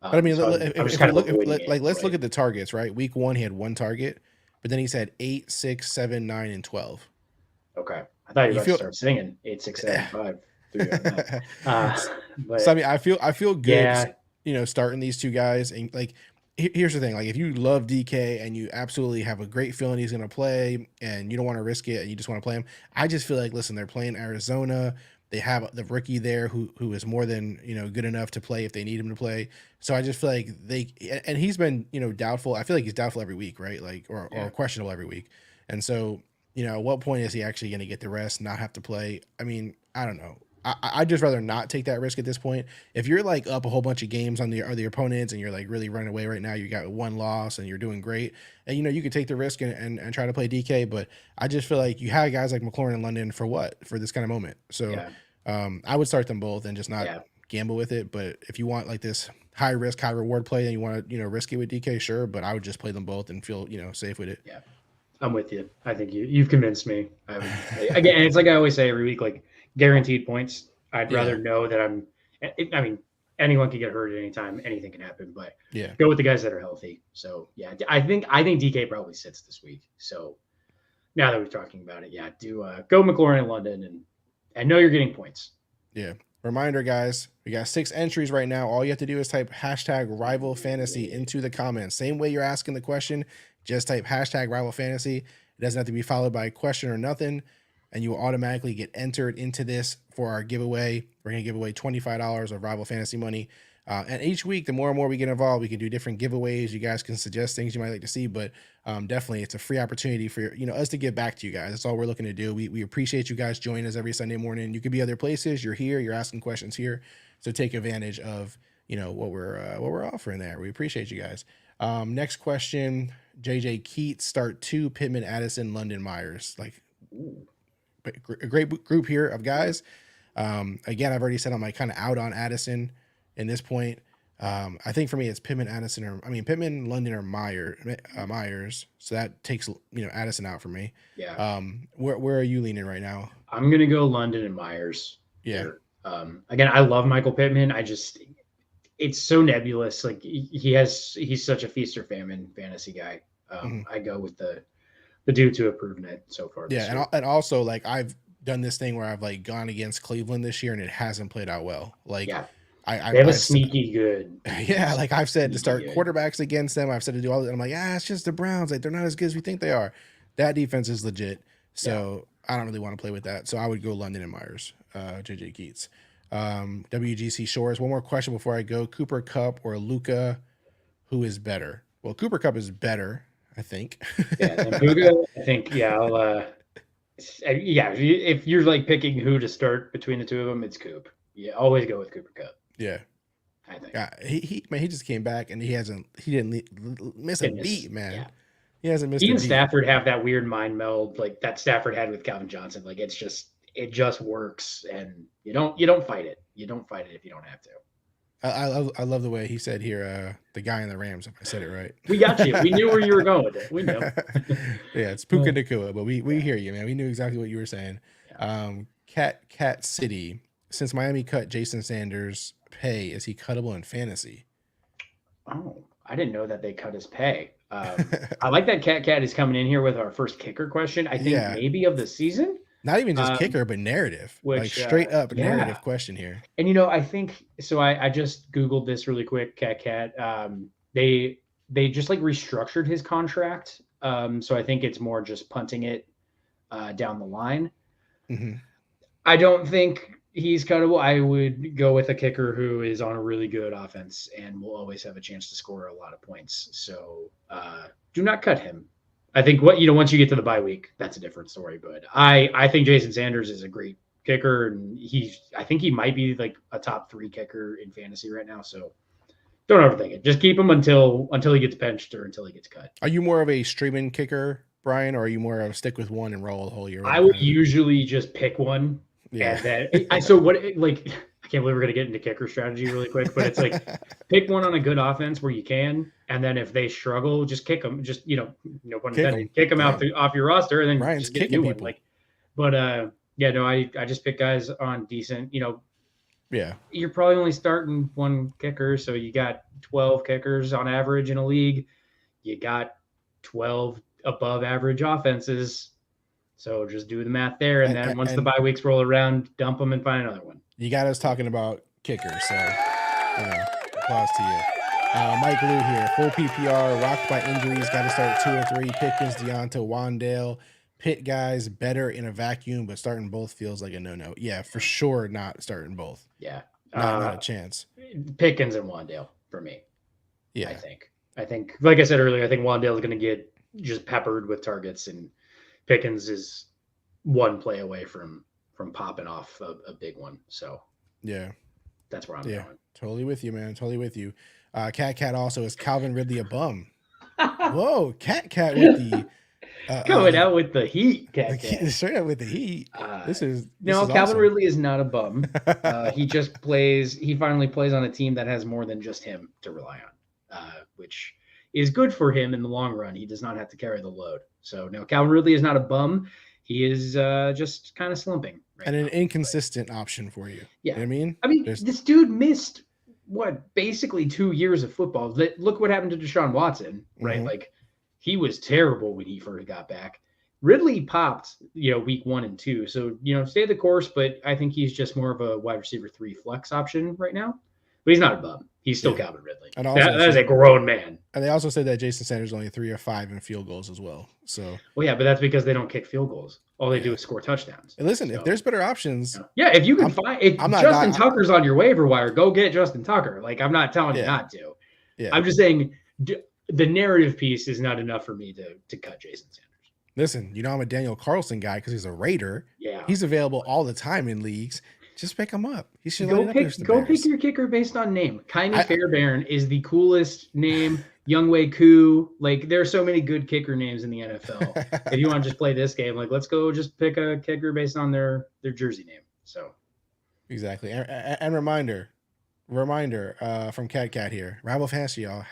But I mean, let's look at the targets, right? Week 1, he had 1 target, but then he's had 8, 6, 7, 9, and 12. Okay. I thought you were about to start singing 8, 6, 7, 5. But so I mean, I feel good, starting these 2 guys. And like, here's the thing: like, if you love DK and you absolutely have a great feeling he's going to play, and you don't want to risk it, and you just want to play him, I just feel like, listen, they're playing Arizona. They have the rookie there who is more than good enough to play if they need him to play. So I just feel like and he's been doubtful. I feel like he's doubtful every week, right? Like or questionable every week. And so at what point is he actually going to get the rest, not have to play? I mean, I don't know. I'd just rather not take that risk at this point. If you're like up a whole bunch of games on the opponents and you're like really running away right now, you got 1 loss and you're doing great, and you could take the risk and try to play DK. But I just feel like you have guys like McLaurin and London for this kind of moment. So I would start them both and just not gamble with it. But if you want like this high risk, high reward play and you want to risk it with DK, sure. But I would just play them both and feel safe with it. Yeah, I'm with you. I think you've convinced me. Again, it's like I always say every week, like, guaranteed points. I'd rather know that I mean, anyone can get hurt at any time. Anything can happen, but go with the guys that are healthy. So I think DK probably sits this week. So now that we're talking about it, do go McLaurin and London, and I know you're getting points. Yeah. Reminder, guys, we got 6 entries right now. All you have to do is type #RivalFantasy into the comments. Same way you're asking the question, just type #RivalFantasy. It doesn't have to be followed by a question or nothing, and you will automatically get entered into this for our giveaway. We're going to give away $25 of Rival Fantasy money. And each week, the more and more we get involved, we can do different giveaways. You guys can suggest things you might like to see, but definitely it's a free opportunity for us to give back to you guys. That's all we're looking to do. We appreciate you guys joining us every Sunday morning. You could be other places. You're here. You're asking questions here. So take advantage of what we're offering there. We appreciate you guys. Next question: JJ Keats, start 2, Pittman, Addison, London, Myers. Like, a great group here of guys. Again, I've already said I'm like kind of out on Addison in this point. I think for me it's Pittman, Pittman, London, or Myers. So that takes Addison out for me. Yeah. Where are you leaning right now? I'm gonna go London and Myers. Yeah. Again, I love Michael Pittman. It's so nebulous. Like he's such a feast or famine fantasy guy. I go with the dudes who have proven it so far. Yeah, and also like I've done this thing where I've like gone against Cleveland this year and it hasn't played out well. Like they have a sneaky good. Yeah, like I've said to start quarterbacks against them. I've said to do all that. I'm like, it's just the Browns. Like they're not as good as we think they are. That defense is legit. So I don't really want to play with that. So I would go London and Myers, JJ Keats. WGC Shores. One more question before I go. Cooper Kupp or Luca, who is better? Well, Cooper Kupp is better, I think. Yeah, and Puka, I think, if you're like picking who to start between the two of them, it's Coop. Yeah, always go with Cooper Kupp. Yeah. I think. Yeah, he just came back and he didn't miss a beat, man. Yeah. He hasn't missed He a and beat. Stafford have that weird mind meld like that Stafford had with Calvin Johnson. Like it just works, and you don't fight it. You don't fight it if you don't have to. I love the way he said here, the guy in the Rams, if I said it right. We got you. We knew where you were going with it. We knew. Yeah, it's Puka Nacua, but we hear you, man. We knew exactly what you were saying. Yeah. Cat City. Since Miami cut Jason Sanders' pay, is he cuttable in fantasy? Oh, I didn't know that they cut his pay. I like that Cat is coming in here with our first kicker question. I think maybe of the season. Not even just kicker, but narrative. Like straight up narrative question here. And I think so. I just Googled this really quick. Cat. They just like restructured his contract. So I think it's more just punting it down the line. Mm-hmm. I don't think he's cuttable. I would go with a kicker who is on a really good offense and will always have a chance to score a lot of points. So do not cut him. I think once you get to the bye week, that's a different story. But I think Jason Sanders is a great kicker, and I think he might be like a top 3 kicker in fantasy right now. So don't overthink it. Just keep him until he gets benched or until he gets cut. Are you more of a streaming kicker, Brian, or are you more of a stick with one and roll the whole year? I would usually just pick one. Yeah. And then I can't believe we're going to get into kicker strategy really quick, but it's like pick one on a good offense where you can, and then if they struggle, just kick them. Just no pun intended, kick them off your roster, and then Ryan's just get a new one. I just pick guys on decent. Yeah, you're probably only starting one kicker, so you got 12 kickers on average in a league. You got 12 above average offenses. So just do the math there, and then once the bye weeks roll around, dump them and find another one. You got us talking about kickers, so applause to you. Mike Lou here, full PPR, rocked by injuries, got to start 2 or 3. Pickens, Deonta, Wandale, Pitt guys better in a vacuum, but starting both feels like a no-no. Yeah, for sure, not starting both. Yeah, not a chance. Pickens and Wandale for me. Yeah, I think, like I said earlier, I think Wandale is going to get just peppered with targets, and Pickens is one play away from popping off a big one. So yeah, that's where I'm going. Totally with you, man. Totally with you. Cat also, is Calvin Ridley a bum? Whoa, Cat with the coming out with the heat. Cat. Straight out with the heat. This is Calvin awesome. Ridley is not a bum. He just plays. He finally plays on a team that has more than just him to rely on, which is good for him in the long run. He does not have to carry the load. So no, Calvin Ridley is not a bum. He is just kind of slumping. And an inconsistent option for you. Yeah. You know what I mean? This dude missed basically 2 years of football. Look what happened to Deshaun Watson, right? Mm-hmm. Like he was terrible when he first got back. Ridley popped, week 1 and 2. So, stay the course, but I think he's just more of a wide receiver 3 flex option right now. But he's not a bum. He's still Calvin Ridley. And that is a grown man. And they also said that Jason Sanders is only 3 or 5 in field goals as well. So but that's because they don't kick field goals. All they do is score touchdowns. And listen, if there's better options. Yeah, if you can Justin Tucker's on your waiver wire, go get Justin Tucker. Like, I'm not telling you not to. Yeah. I'm just saying the narrative piece is not enough for me to cut Jason Sanders. Listen, I'm a Daniel Carlson guy because he's a Raider. Yeah. He's available all the time in leagues. Just pick him up. He should go pick your kicker based on name. Kaimi Fairbairn is the coolest name. Younghoe Koo. Like, there are so many good kicker names in the NFL. If you want to just play this game, like, let's go just pick a kicker based on their jersey name. So exactly. And reminder from Cat here. Rival Fantasy, y'all.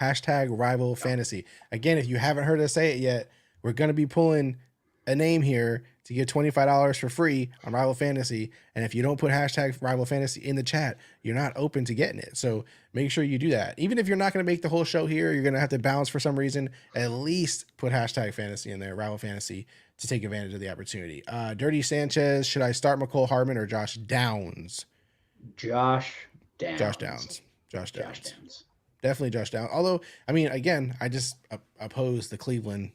#Rival Fantasy. Again, if you haven't heard us say it yet, we're gonna be pulling a name here to get $25 for free on Rival Fantasy. And if you don't put #Rival Fantasy in the chat, you're not open to getting it. So make sure you do that. Even if you're not going to make the whole show here, you're going to have to bounce for some reason, at least put #Fantasy in there, Rival Fantasy, to take advantage of the opportunity. Dirty Sanchez, should I start McCole Hardman or Josh Downs? Josh Downs. Definitely Josh Downs. Although, again, I just oppose the Cleveland,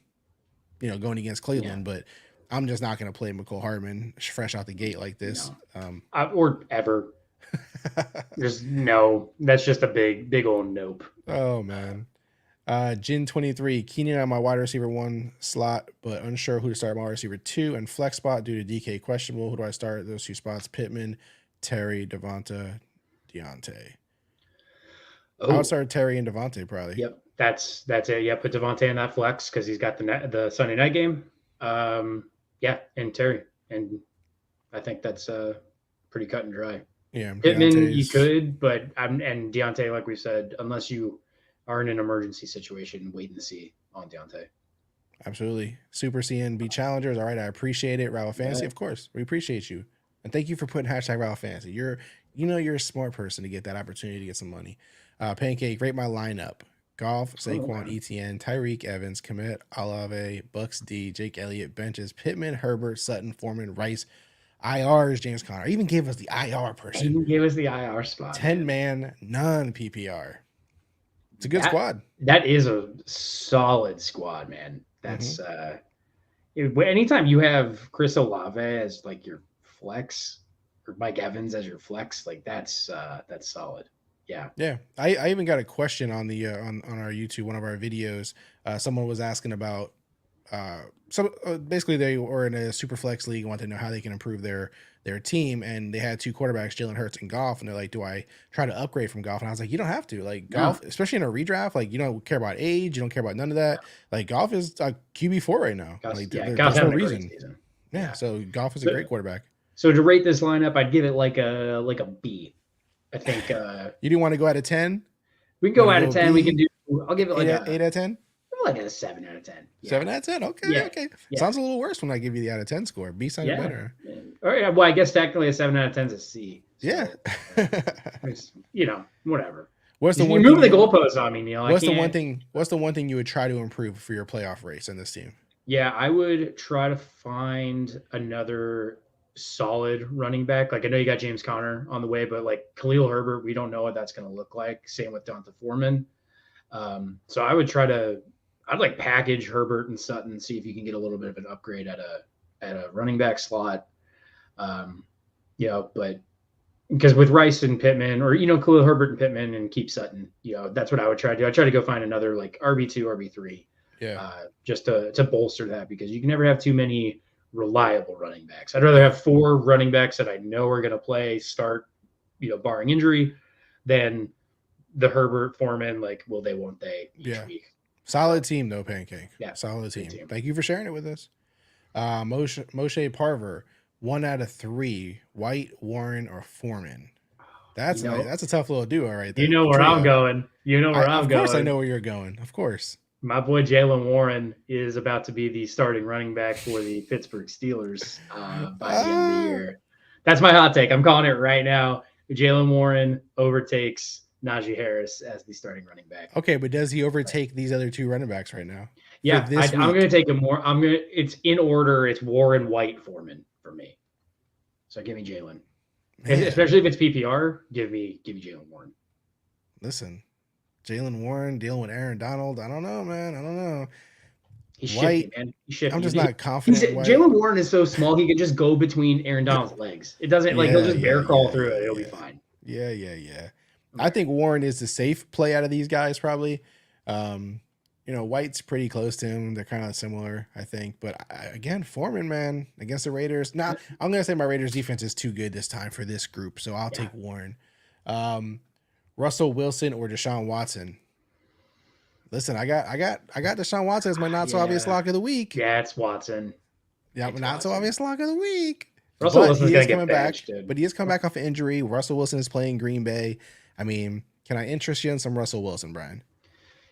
going against Cleveland, but I'm just not going to play McCole Hardman fresh out the gate like this. No. Or ever. There's no. That's just a big old nope. Oh man. Jin 23, Keenan on my wide receiver 1 slot, but unsure who to start my wide receiver 2 and flex spot due to DK questionable. Who do I start at those 2 spots? Pittman, Terry, Devonta, Deontay. I would start Terry and Devontae probably. Yep, that's it. Yeah, put Devontae in that flex because he's got the Sunday night game. Yeah, and Terry, and I think that's pretty cut and dry. Yeah, Pittman you could, but and Deontay, like we said, unless you are in an emergency situation, wait and see on Deontay. Absolutely. Super CNB challengers. All right, I appreciate it. Raul Fantasy, of course, we appreciate you, and thank you for putting hashtag Raul Fantasy. You're a smart person to get that opportunity to get some money. Pancake, rate my lineup. Goff, Saquon, ETN, Tyreek Evans, Komet, Olave, Bucks D, Jake Elliott, benches, Pittman, Herbert, Sutton, Foreman, Rice, IRs, James Conner. I even gave us the IR person. Even gave us the IR spot. 10-man, non-PPR. It's a good squad. That is a solid squad, man. That's anytime you have Chris Olave as like your flex or Mike Evans as your flex, like that's solid. Yeah. I even got a question on the on our YouTube, one of our videos. Someone was asking about basically they were in a super flex league, wanted to know how they can improve their team, and they had 2 quarterbacks, Jalen Hurts and Goff, and they're like, do I try to upgrade from Goff? And I was like, you don't have to. Like Goff, especially in a redraft, like you don't care about age, you don't care about none of that. Like Goff is a QB4 right now. There's no reason. Yeah, so Goff is a great quarterback. So to rate this lineup, I'd give it like a B. I think you do want to go out of 10? We can go out of 10. We can do. I'll give it like 8 out of 10. Like a 7 out of 10. Yeah. 7 out of 10. Okay. Okay. Yeah. Sounds a little worse when I give you the out of 10 score. B sounds better. Yeah. All right. Well, I guess technically a 7 out of 10 is a C. So, yeah. Whatever. What's the You're moving the goalposts on me, Neil. What's the one thing you would try to improve for your playoff race in this team? Yeah, I would try to find another solid running back. Like I know you got James Conner on the way, but like Khalil Herbert, we don't know what that's going to look like. Same with Donta Foreman. So I would I'd like package Herbert and Sutton, see if you can get a little bit of an upgrade at a running back slot. But because with Rice and Pittman, or Khalil Herbert and Pittman, and keep Sutton, that's what I would try to do. I try to go find another like RB2, RB3, just to bolster that, because you can never have too many reliable running backs. I'd rather have 4 running backs that I know are going to start, barring injury, than the Herbert Foreman, like, will they, won't they each week. Solid team though, Pancake. Yeah. Solid team. Thank you for sharing it with us. Moshe Parver, 1 out of 3, White, Warren, or Foreman. That's a tough little duo right there. You know where I'm going. Of course I know where you're going. Of course. My boy Jaylen Warren is about to be the starting running back for the Pittsburgh Steelers by the end of the year. That's my hot take. I'm calling it right now. Jaylen Warren overtakes Najee Harris as the starting running back. Okay, but does he overtake these other 2 running backs right now? Yeah, I'm going to take him more. It's in order. It's Warren, White, Foreman for me. So give me Jaylen. Especially if it's PPR, give me Jaylen Warren. Listen, Jaylen Warren dealing with Aaron Donald. I don't know, man. I don't know. He's shifty, man. He's shifty. I'm just not confident. Jaylen Warren is so small, he can just go between Aaron Donald's legs. It doesn't he'll just bear crawl through it. It'll be fine. Yeah. I think Warren is the safe play out of these guys, probably. White's pretty close to him. They're kind of similar, I think. But again, Foreman, man, against the Raiders. I'm going to say my Raiders defense is too good this time for this group, so I'll take Warren. Russell Wilson or Deshaun Watson. Listen, I got Deshaun Watson as my not so obvious lock of the week. Yeah, it's Watson. Yeah, not so obvious lock of the week. Russell Wilson's going to get back, but he has come back off an injury. Russell Wilson is playing Green Bay. I mean, can I interest you in some Russell Wilson, Brian?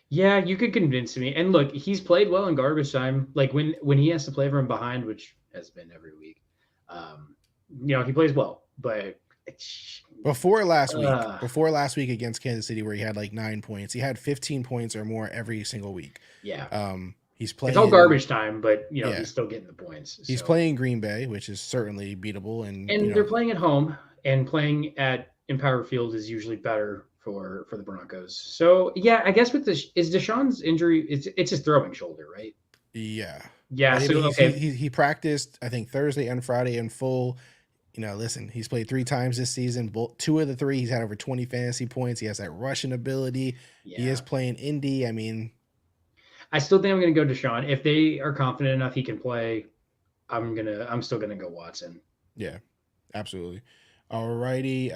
Yeah, you could convince me. And look, he's played well in garbage time. Like when he has to play from behind, which has been every week. He plays well. But before last week against Kansas City, where he had like 9 points, he had 15 points or more every single week. Yeah. He's playing. It's all garbage time, but he's still getting the points. So. He's playing Green Bay, which is certainly beatable, and they're playing at home, and playing at Empower Field is usually better for the Broncos. So yeah, I guess with is Deshaun's injury, it's his throwing shoulder, right? Yeah. Yeah. So he practiced, I think, Thursday and Friday in full. listen, he's played 3 times this season. Both 2 of the 3, he's had over 20 fantasy points. He has that rushing ability. Yeah. He is playing Indy. I mean, I still think I'm going to go Deshaun. If they are confident enough he can play, I'm still going to go Watson. Yeah, absolutely. Alrighty.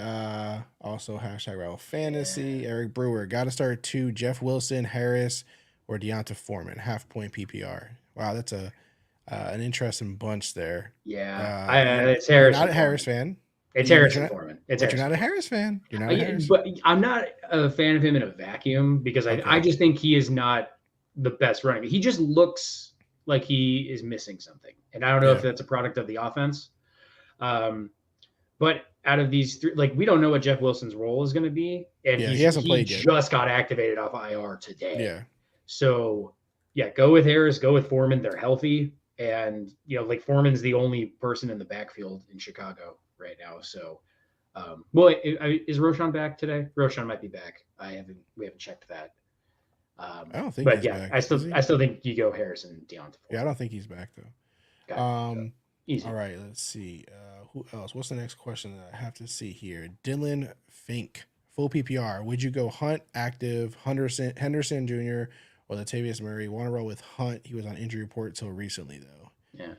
Also hashtag Rail Fantasy. Yeah. Eric Brewer. Got to start 2. Jeff Wilson, Harris, or Deonta Foreman. Half point PPR. Wow, that's an interesting bunch there. Yeah, it's Harris. You're not a Harris fan. It's Harrison Foreman. You're not a Harris fan. You're not a Harris. But I'm not a fan of him in a vacuum because I just think he is not the best running. He just looks like he is missing something, and I don't know if that's a product of the offense. But out of these 3, like, we don't know what Jeff Wilson's role is going to be, and he hasn't played yet. He just got activated off IR today. Yeah. So yeah, go with Harris. Go with Foreman. They're healthy, and like Foreman's the only person in the backfield in Chicago right now. So, is Roschon back today? Roschon might be back. We haven't checked that. I don't think. But yeah, back. I still think you go Harrison and Deonta. Yeah, I don't think he's back though. Easy. All right, let's see. Who else? What's the next question that I have to see here? Dylan Fink, full PPR. Would you go Hunt active, Henderson Jr., or Latavius Murray? Want to roll with Hunt? He was on injury report till recently though. Yeah.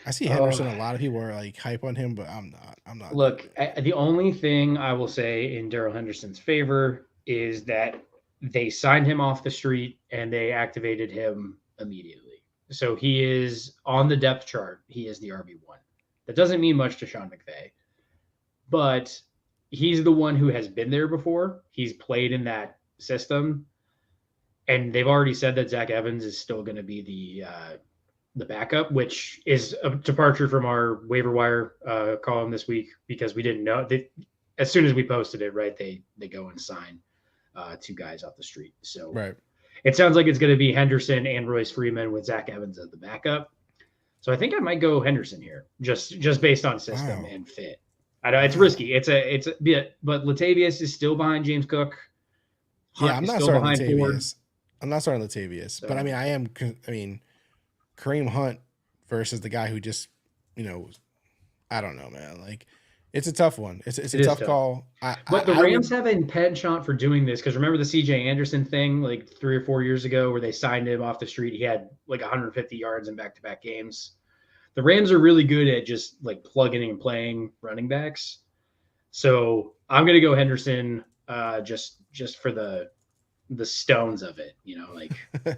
I see Henderson. A lot of people are like hype on him, but I'm not. Look, the only thing I will say in Darrell Henderson's favor is that they signed him off the street and they activated him immediately. So he is on the depth chart. He is the RB1. That doesn't mean much to Sean McVay, but he's the one who has been there before. He's played in that system, and they've already said that Zach Evans is still going to be the backup, which is a departure from our waiver wire column this week because we didn't know that as soon as we posted it, right? They go and sign 2 guys off the street. So right. It sounds like it's going to be Henderson and Royce Freeman with Zach Evans as the backup. So I think I might go Henderson here, just based on system and fit. I know it's risky. It's a bit, but Latavius is still behind James Cook. Hunt I'm not starting Latavius. I'm not starting Latavius, but I mean, I am. I mean, Kareem Hunt versus the guy who just, I don't know, man. Like, it's a tough one. It's a tough call. But the Rams have a penchant for doing this because remember the CJ Anderson thing like 3 or 4 years ago where they signed him off the street. He had like 150 yards in back-to-back games. The Rams are really good at just like plugging and playing running backs. So I'm gonna go Henderson just for the stones of it. Like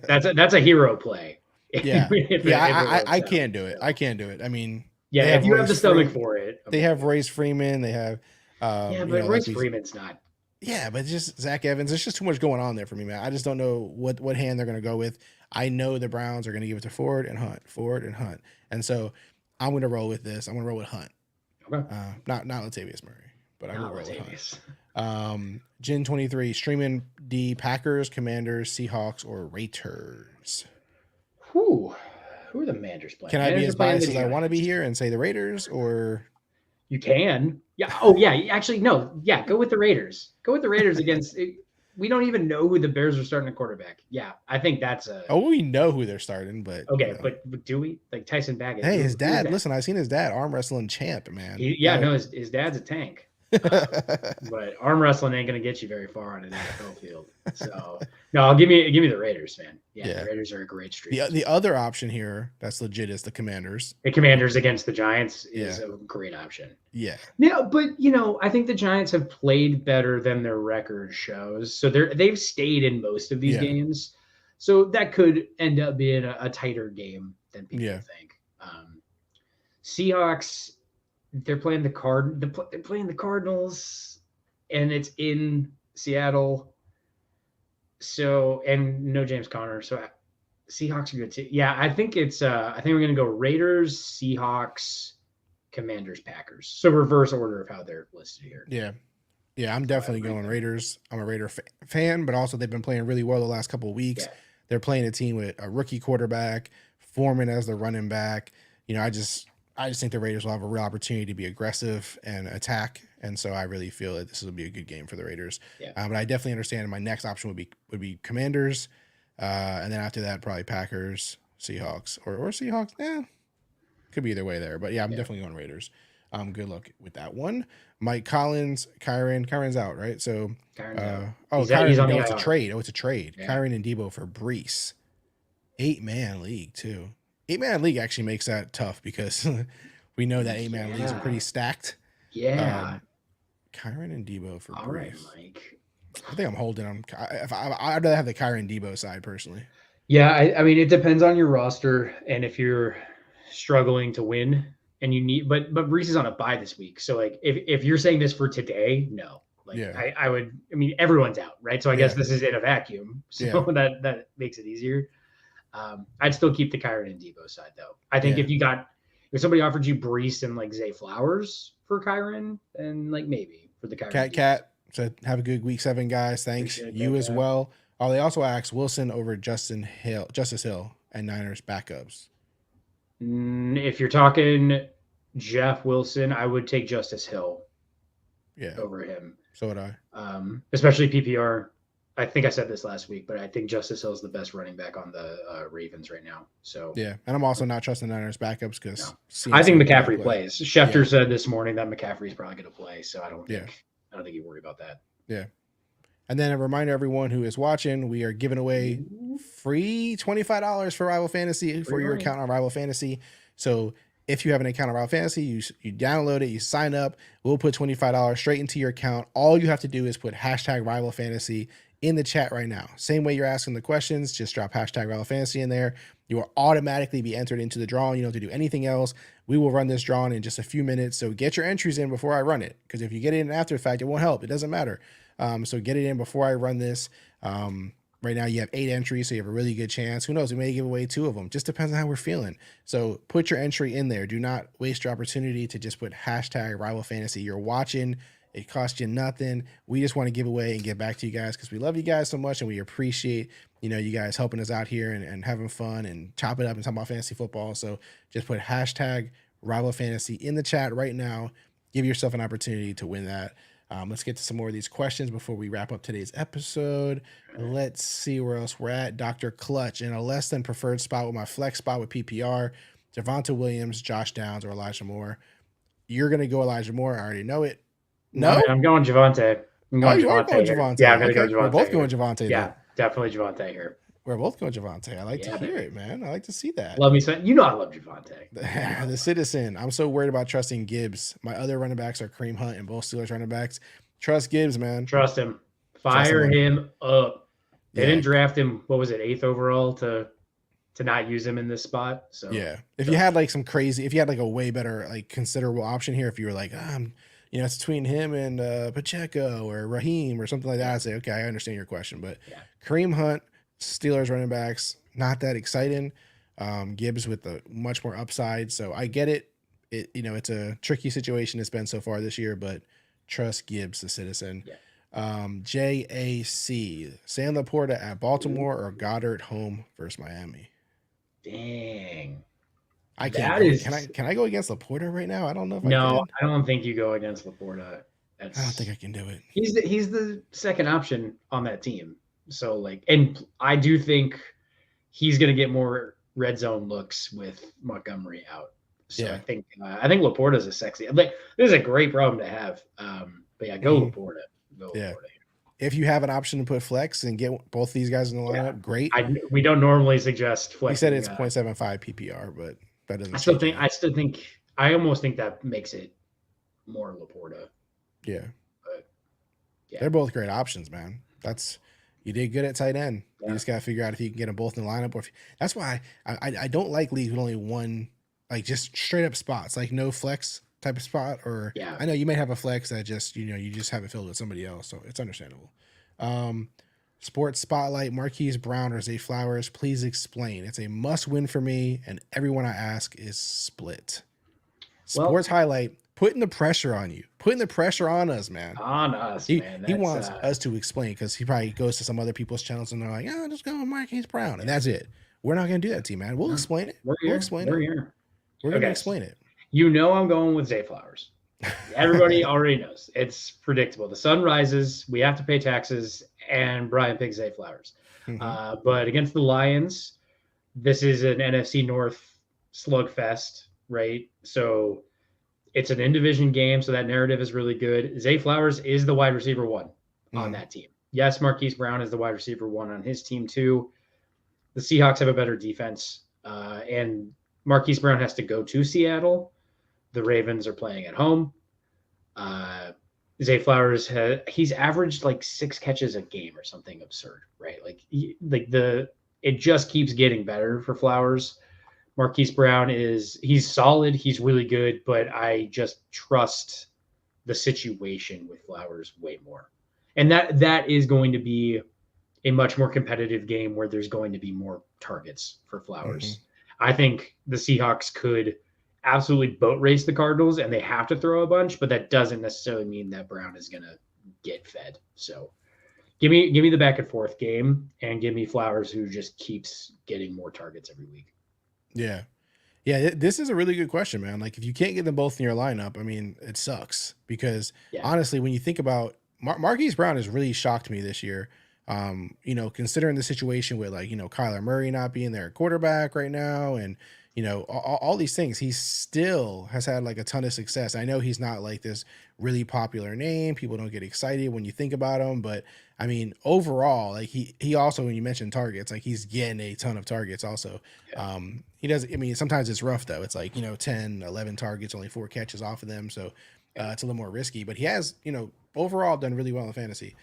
that's a hero play. Yeah, I can't do it. I can't do it. I mean. Yeah, if you have the stomach for it. They have Royce Freeman. They have. But Royce Freeman's not. Yeah, but just Zach Evans. There's just too much going on there for me, man. I just don't know what hand they're going to go with. I know the Browns are going to give it to Ford and Hunt. And so I'm going to roll with this. I'm going to roll with Hunt. Okay. Not Latavius Murray, but I'm going to roll with Hunt. Gen 23, streaming D, Packers, Commanders, Seahawks, or Raiders. Whew. Who are the Manders playing? Can I be as biased as I want to be here and say the Raiders, or you can? Yeah. Oh, yeah. Actually, no. Yeah, go with the Raiders. Go with the Raiders against. We don't even know who the Bears are starting at quarterback. Yeah, I think that's a. Oh, we know who they're starting, but okay, but do we like Tyson Bagent? Hey, his dad. Listen, I've seen his dad arm wrestling champ, man. His dad's a tank. But arm wrestling ain't gonna get you very far on an NFL field. So no, give me the Raiders, man. Yeah, the Raiders are a great streak. The other option here that's legit is the Commanders. The Commanders against the Giants is a great option. Yeah. Yeah, but I think the Giants have played better than their record shows. So they've stayed in most of these games. So that could end up being a tighter game than people think. Seahawks. They're playing the Cardinals, and it's in Seattle. So, and no James Conner. So, Seahawks are good too. Yeah, I think it's. I think we're gonna go Raiders, Seahawks, Commanders, Packers. So reverse order of how they're listed here. Yeah. I'm definitely going Raiders. I'm a Raider fan, but also they've been playing really well the last couple of weeks. Yeah. They're playing a team with a rookie quarterback, Foreman as the running back. I just think the Raiders will have a real opportunity to be aggressive and attack, and so I really feel that this will be a good game for the Raiders. Yeah. But I definitely understand my next option would be Commanders, and then after that probably Packers, Seahawks, or Seahawks. Could be either way there, but yeah, I'm definitely going Raiders. Good luck with that one. Mike Collins, Kyron's out, right? So, Kyron's out. Kyron, He's on the it's a IR. trade. Oh, it's a trade. Yeah. Kyron and Debo for Brees. 8-man league too. 8-man league actually makes that tough because we know that 8-man leagues are pretty stacked. Yeah. Kyron and Debo for All Brees. right, Mike. I think I'm holding on. I'd rather have the Kyron Debo side personally. Yeah, I mean, it depends on your roster and if you're struggling to win and you need, but Brees is on a bye this week. So like, if you're saying this for today, no, like I would, I mean, everyone's out, right? So I guess this is in a vacuum. So that makes it easier. I'd still keep the Kyron and Debo side though. I think if somebody offered you Brees and like Zay Flowers for Kyron, then like maybe for the Kyron. Cat said, have a good week 7, guys. Thanks. You as well. Oh, they also asked Wilson over Justice Hill and Niners backups. If you're talking Jeff Wilson, I would take Justice Hill over him. So would I. Especially PPR. I think I said this last week, but I think Justice Hill is the best running back on the Ravens right now. So yeah, and I'm also not trusting the Niners backups because I think McCaffrey plays. Schefter said this morning that McCaffrey's probably going to play, so I don't think you worry about that. Yeah. And then a reminder, everyone who is watching, we are giving away free $25 for Rival Fantasy for your account on Rival Fantasy. So if you have an account on Rival Fantasy, you download it, you sign up, we'll put $25 straight into your account. All you have to do is put hashtag Rival Fantasy in the chat right now. Same way you're asking the questions, just drop hashtag Rival Fantasy in there. You will automatically be entered into the drawing. You don't have to do anything else. We will run this drawing in just a few minutes. So get your entries in before I run it. Because if you get it in after the fact, it won't help. It doesn't matter. So get it in before I run this. Right now you have 8 entries, so you have a really good chance. Who knows? We may give away 2 of them. Just depends on how we're feeling. So put your entry in there. Do not waste your opportunity to just put hashtag Rival Fantasy. You're watching. It costs you nothing. We just want to give away and get back to you guys because we love you guys so much and we appreciate, you guys helping us out here and having fun and chop it up and talk about fantasy football. So just put hashtag Rival Fantasy in the chat right now. Give yourself an opportunity to win that. Let's get to some more of these questions before we wrap up today's episode. Let's see where else we're at. Dr. Clutch in a less than preferred spot with my flex spot with PPR. Javonte Williams, Josh Downs, or Elijah Moore. You're going to go Elijah Moore. I already know it. No, I'm going Javonte. You are going Javonte. Yeah, I'm going to go Javonte. We're both going Javonte. Yeah, definitely Javonte here. We're both going Javonte. I like to hear it, man. I like to see that. Love me some. I love Javonte. The Citizen. I'm so worried about trusting Gibbs. My other running backs are Kareem Hunt and both Steelers running backs. Trust Gibbs, man. Trust him. Fire him up. They didn't draft him. What was it? 8th overall to not use him in this spot. So yeah, if you had like some crazy, if you had like a way better, like considerable option here, if you were like, it's between him and Pacheco or Raheem or something like that, I'd say, okay, I understand your question. But Kareem Hunt, Steelers running backs, not that exciting. Gibbs with the much more upside. So I get it. It's a tricky situation it's been so far this year, but trust Gibbs, the Citizen. JAC, Sam Laporta at Baltimore or Goddard home versus Miami. Dang. I can't. Can I go against Laporta right now? I don't know if I can. I don't think you go against Laporta. I don't think I can do it. He's the second option on that team. So and I do think he's going to get more red zone looks with Montgomery out. So I think Laporta is a sexy. This is a great problem to have. But yeah, go Laporta. Laporta. If you have an option to put flex and get both these guys in the lineup, great. We don't normally suggest flex. He said it's 0.75 PPR, but that doesn't. I almost think that makes it more Laporta. Yeah. But they're both great options, man. You did good at tight end. Yeah. You just got to figure out if you can get them both in the lineup. That's why I don't like leagues with only one, like just straight up spots, like no flex type of spot. Or I know you may have a flex that just, you just have it filled with somebody else. So it's understandable. Sports Spotlight, Marquise Brown or Zay Flowers, please explain. It's a must win for me. And everyone I ask is split. Sports Highlight, putting the pressure on you, putting the pressure on us, man. On us, man. He wants us to explain because he probably goes to some other people's channels and they're like, just go with Marquise Brown. And that's it. We're not going to do that to you, man. We'll explain it. We'll explain it. We're going to explain it. I'm going with Zay Flowers. Everybody already knows. It's predictable. The sun rises. We have to pay taxes. And Brian picks Zay Flowers. Mm-hmm. But against the Lions, this is an NFC North slugfest, right? So It's an in-division game, so that narrative is really good. Zay Flowers is the wide receiver 1 on that team. Yes, Marquise Brown is the wide receiver 1 on his team too. The Seahawks have a better defense, and Marquise Brown has to go to Seattle. The Ravens are playing at home. Zay Flowers he's averaged like 6 catches a game or something absurd, right? It just keeps getting better for Flowers. Marquise Brown he's solid, he's really good, but I just trust the situation with Flowers way more. And that is going to be a much more competitive game where there's going to be more targets for Flowers. I think the Seahawks could absolutely boat race the Cardinals and they have to throw a bunch, but that doesn't necessarily mean that Brown is going to get fed. So give me the back and forth game and give me Flowers, who just keeps getting more targets every week. Yeah. Yeah, this is a really good question, man. Like, if you can't get them both in your lineup, I mean, it sucks because honestly, when you think about Marquise Brown has really shocked me this year. Considering the situation with Kyler Murray not being their quarterback right now, and all these things, he still has had like a ton of success. I know he's not like this really popular name. People don't get excited when you think about him, but I mean, overall, like he also, when you mentioned targets, like he's getting a ton of targets also. He does. I mean, sometimes it's rough though. It's like, 10, 11 targets, only 4 catches off of them. So it's a little more risky, but he has, overall done really well in fantasy.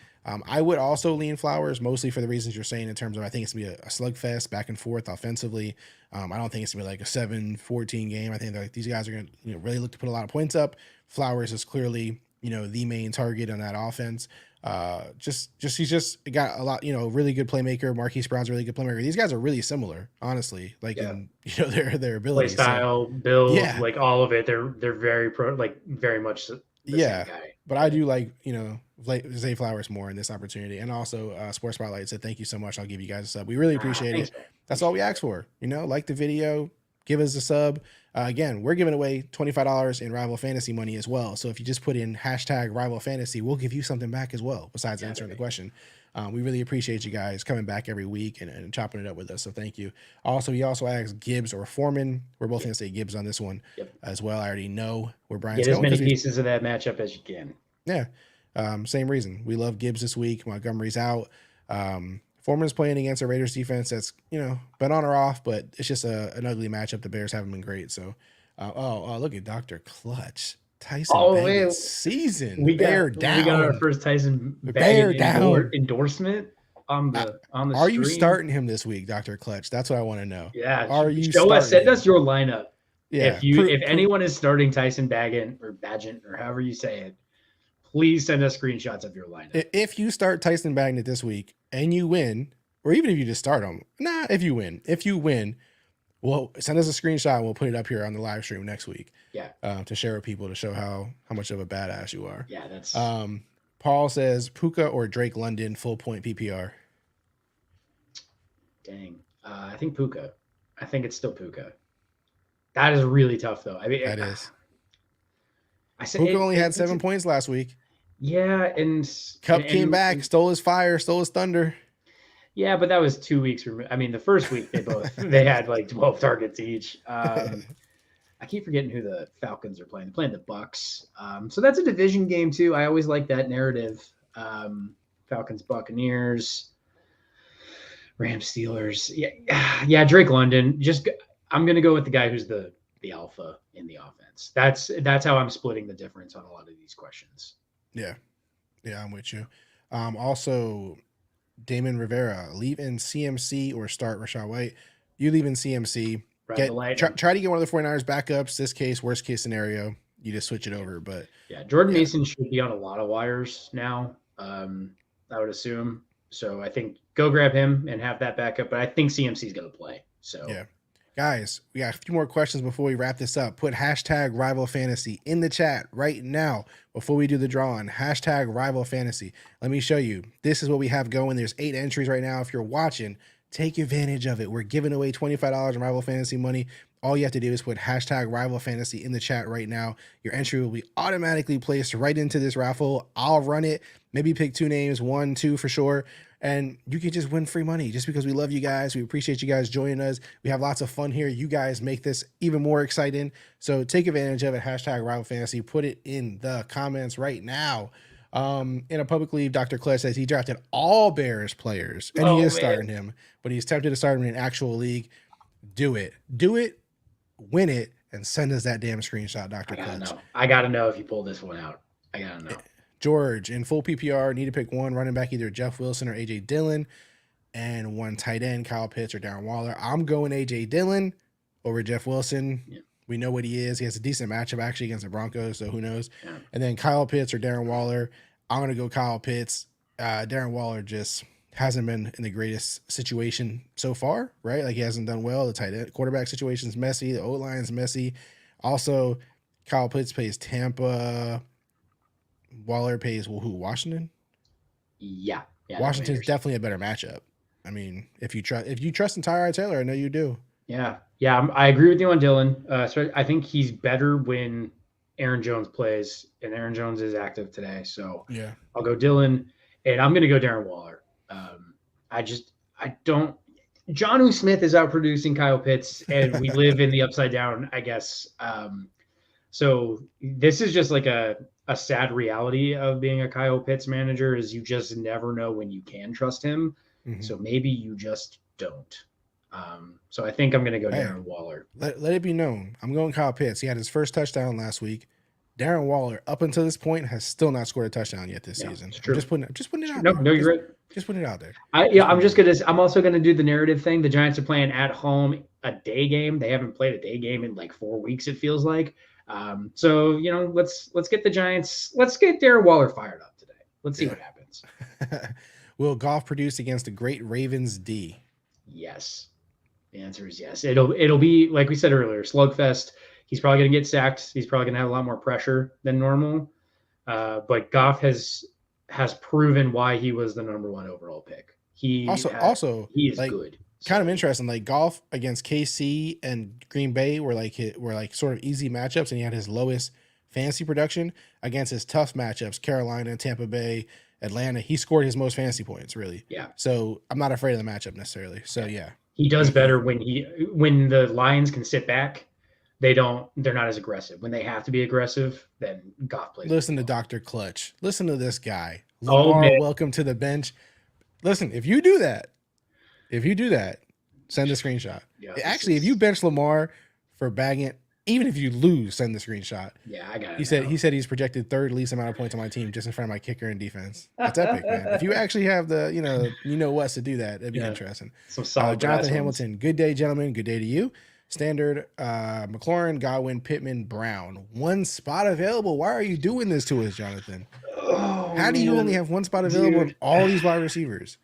I would also lean Flowers mostly for the reasons you're saying in terms of, I think it's gonna be a slugfest back and forth offensively. I don't think it's gonna be like a 7-14 game. I think like these guys are gonna really look to put a lot of points up. Flowers is clearly the main target on that offense. He's just got a lot, really good playmaker. Marquise Brown's a really good playmaker. These guys are really similar, honestly, in their ability, play style, build, like all of it. They're very very much the same guy. But I do like Zay Flowers more in this opportunity. And also Sports Spotlight said, thank you so much. I'll give you guys a sub. We really appreciate it. That's all we ask for. Like the video, give us a sub. Again, we're giving away $25 in Rival Fantasy money as well. So if you just put in hashtag Rival Fantasy, we'll give you something back as well, besides answering the question. We really appreciate you guys coming back every week and chopping it up with us. So thank you. Also, he also asked Gibbs or Foreman. We're both going to say Gibbs on this one as well. I already know where Brian's going. Get as many pieces of that matchup as you can. Yeah. Same reason. We love Gibbs this week. Montgomery's out. Foreman's playing against a Raiders defense that's, been on or off, but it's just an ugly matchup. The Bears haven't been great. So, look at Dr. Clutch. Tyson Bagent season. Bear down. We got our first Tyson Bagent endorsement on the Are stream. you starting him this week, Dr. Clutch? That's what I want to know. Yeah. Are you send us your lineup. Yeah. If anyone is starting Tyson Bagent or however you say it, please send us screenshots of your lineup. If you start Tyson Bagent this week and you win, or even if you just start him, if you win, well, send us a screenshot and we'll put it up here on the live stream next week. Yeah. To share with people to show how much of a badass you are. Yeah, that's. Paul says Puka or Drake London full point PPR. Dang, I think Puka. I think it's still Puka. That is really tough though. I mean, that is. I said Puka only had 7 points last week. Yeah, and Cup came back, stole his fire, stole his thunder. Yeah, but that was 2 weeks. I mean, the first week they had like 12 targets each. I keep forgetting who the Falcons are playing. They're playing the Bucks. So that's a division game too. I always like that narrative. Falcons, Buccaneers, Rams, Steelers. Yeah. Drake London. I'm gonna go with the guy who's the alpha in the offense. That's how I'm splitting the difference on a lot of these questions. Yeah, I'm with you. Also, Damon Rivera, leave in CMC or start Rachaad White. You leave in CMC. Try to get one of the 49ers backups. This case, worst case scenario, you just switch it over. But Jordan Mason should be on a lot of wires now. I would assume. So I think go grab him and have that backup. But I think CMC is going to play. So guys, we got a few more questions before we wrap this up. Put hashtag Rival Fantasy in the chat right now before we do the draw on hashtag Rival Fantasy. Let me show you. This is what we have going. There's 8 entries right now. If you're watching, take advantage of it. We're giving away $25 in Rival Fantasy money. All you have to do is put hashtag Rival Fantasy in the chat right now. Your entry will be automatically placed right into this raffle. I'll run it. Maybe pick 2 names, 1, 2 for sure. and you can just win free money just because we love you guys. We appreciate you guys joining us. We have lots of fun here. You guys make this even more exciting. So take advantage of it. Hashtag Rival Fantasy. Put it in the comments right now. In a public league, Dr. Clutch says he drafted all Bears players and he is starting him, but he's tempted to start him in an actual league. Do it, win it, and send us that damn screenshot, Dr. Clutch. I gotta know if you pull this one out. I gotta know. George, in full PPR, need to pick one running back, either Jeff Wilson or AJ Dillon, and one tight end, Kyle Pitts or Darren Waller. I'm going AJ Dillon over Jeff Wilson. Yeah. We know what he is. He has a decent matchup actually against the Broncos, so who knows? Yeah. And then Kyle Pitts or Darren Waller. I'm going to go Kyle Pitts. Darren Waller just hasn't been in the greatest situation so far, right? Like he hasn't done well. The tight end quarterback situation's messy. The O-line's messy. Also, Kyle Pitts plays Tampa. Waller plays who? Washington? Yeah. Washington's definitely a better matchup. I mean, if you trust in Tyrod Taylor, I know you do. Yeah, I agree with you on Dillon. So I think he's better when Aaron Jones plays, and Aaron Jones is active today. So yeah, I'll go Dillon, and I'm going to go Darren Waller. I don't. Jonnu Smith is out producing Kyle Pitts, and we live in the upside down, I guess. So this is just like a sad reality of being a Kyle Pitts manager is you just never know when you can trust him. Mm-hmm. So maybe you just don't. So I think I'm going to go Darren Waller. Let it be known. I'm going Kyle Pitts. He had his first touchdown last week. Darren Waller, up until this point, has still not scored a touchdown yet this season. True. Just putting it out there. No, you're right. Just putting it out there. I'm also going to do the narrative thing. The Giants are playing at home a day game. They haven't played a day game in like 4 weeks, it feels like. So, let's get the Giants. Let's get Darren Waller fired up today. Let's see what happens. Will Goff produce against a great Ravens D? Yes. The answer is yes. It'll be, like we said earlier, slugfest. He's probably going to get sacked. He's probably going to have a lot more pressure than normal. But Goff has proven why he was the number 1 overall pick. He is like, good. Kind of interesting. Like Goff against KC and Green Bay were like sort of easy matchups, and he had his lowest fantasy production against his tough matchups, Carolina, Tampa Bay, Atlanta. He scored his most fantasy points, really. Yeah. So I'm not afraid of the matchup necessarily. So yeah. He does better when the Lions can sit back. They're not as aggressive. When they have to be aggressive, then Goff plays. Listen to Dr. Clutch. Listen to this guy. Lamar, welcome to the bench. Listen, if you do that, send a screenshot. Yeah, actually, if you bench Lamar for bagging, even if you lose, send the screenshot. Yeah, I got it. He said he's projected 3rd least amount of points on my team, just in front of my kicker and defense. That's epic, man. If you actually have the, you know what's to do that, it'd be interesting. Some solid Jonathan Hamilton, good day, gentlemen. Good day to you. Standard, McLaurin, Godwin, Pittman, Brown. 1 spot available. Why are you doing this to us, Jonathan? How do you only have 1 spot available with all these wide receivers?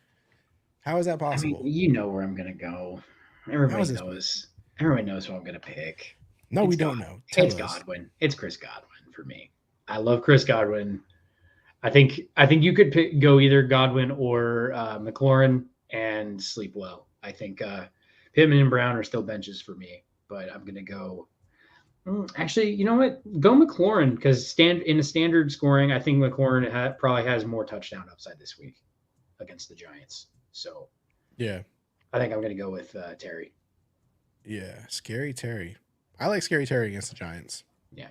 How is that possible? I mean, you know where I'm going to go. Everybody knows. Everyone knows who I'm going to pick. No, we don't know. It's Godwin. It's Chris Godwin for me. I love Chris Godwin. I think you could go either Godwin or McLaurin and sleep well. I think Pittman and Brown are still benches for me, but I'm going to go. Actually, you know what? Go McLaurin because in a standard scoring, I think McLaurin probably has more touchdown upside this week against the Giants. So, yeah, I think I'm going to go with Terry. Yeah, Scary Terry. I like Scary Terry against the Giants. Yeah,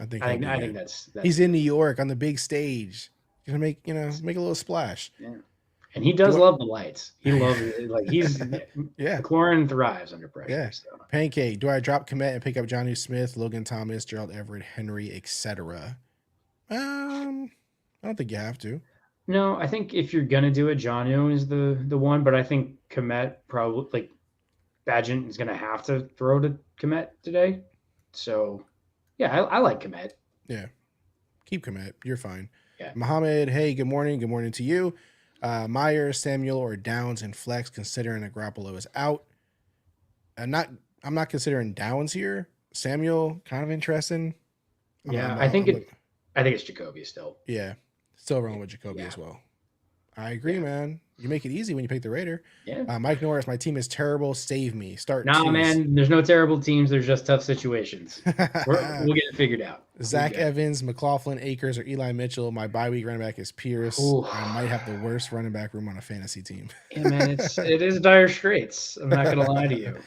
I think that's he's in New York on the big stage. He's gonna make a little splash. Yeah, and he does love the lights. He loves he's McLaurin thrives under pressure. Yeah. So. Pancake. Do I drop Komet and pick up Jonnu Smith, Logan Thomas, Gerald Everett, Henry, etc.? I don't think you have to. No, I think if you're gonna do it, Jonnu is the one, but I think Komet probably Bagent is gonna have to throw to Komet today. So yeah, I like Komet. Yeah. Keep Komet. You're fine. Yeah. Mohammed, hey, good morning. Good morning to you. Myers, Samuel, or Downs and flex, considering a Garoppolo is out. I'm not considering Downs here. Samuel, kind of interesting. I think it's Jacoby still. Yeah. Still wrong with Jacoby as well. I agree, man. You make it easy when you pick the Raider. Yeah. Mike Norris, my team is terrible. Save me. Start Nah, twos. man, there's no terrible teams. There's just tough situations. We'll get it figured out. Zach Evans, McLaughlin, Akers, or Eli Mitchell. My bye week running back is Pierce. Ooh. I might have the worst running back room on a fantasy team. Yeah, man, it is dire straits. I'm not gonna lie to you.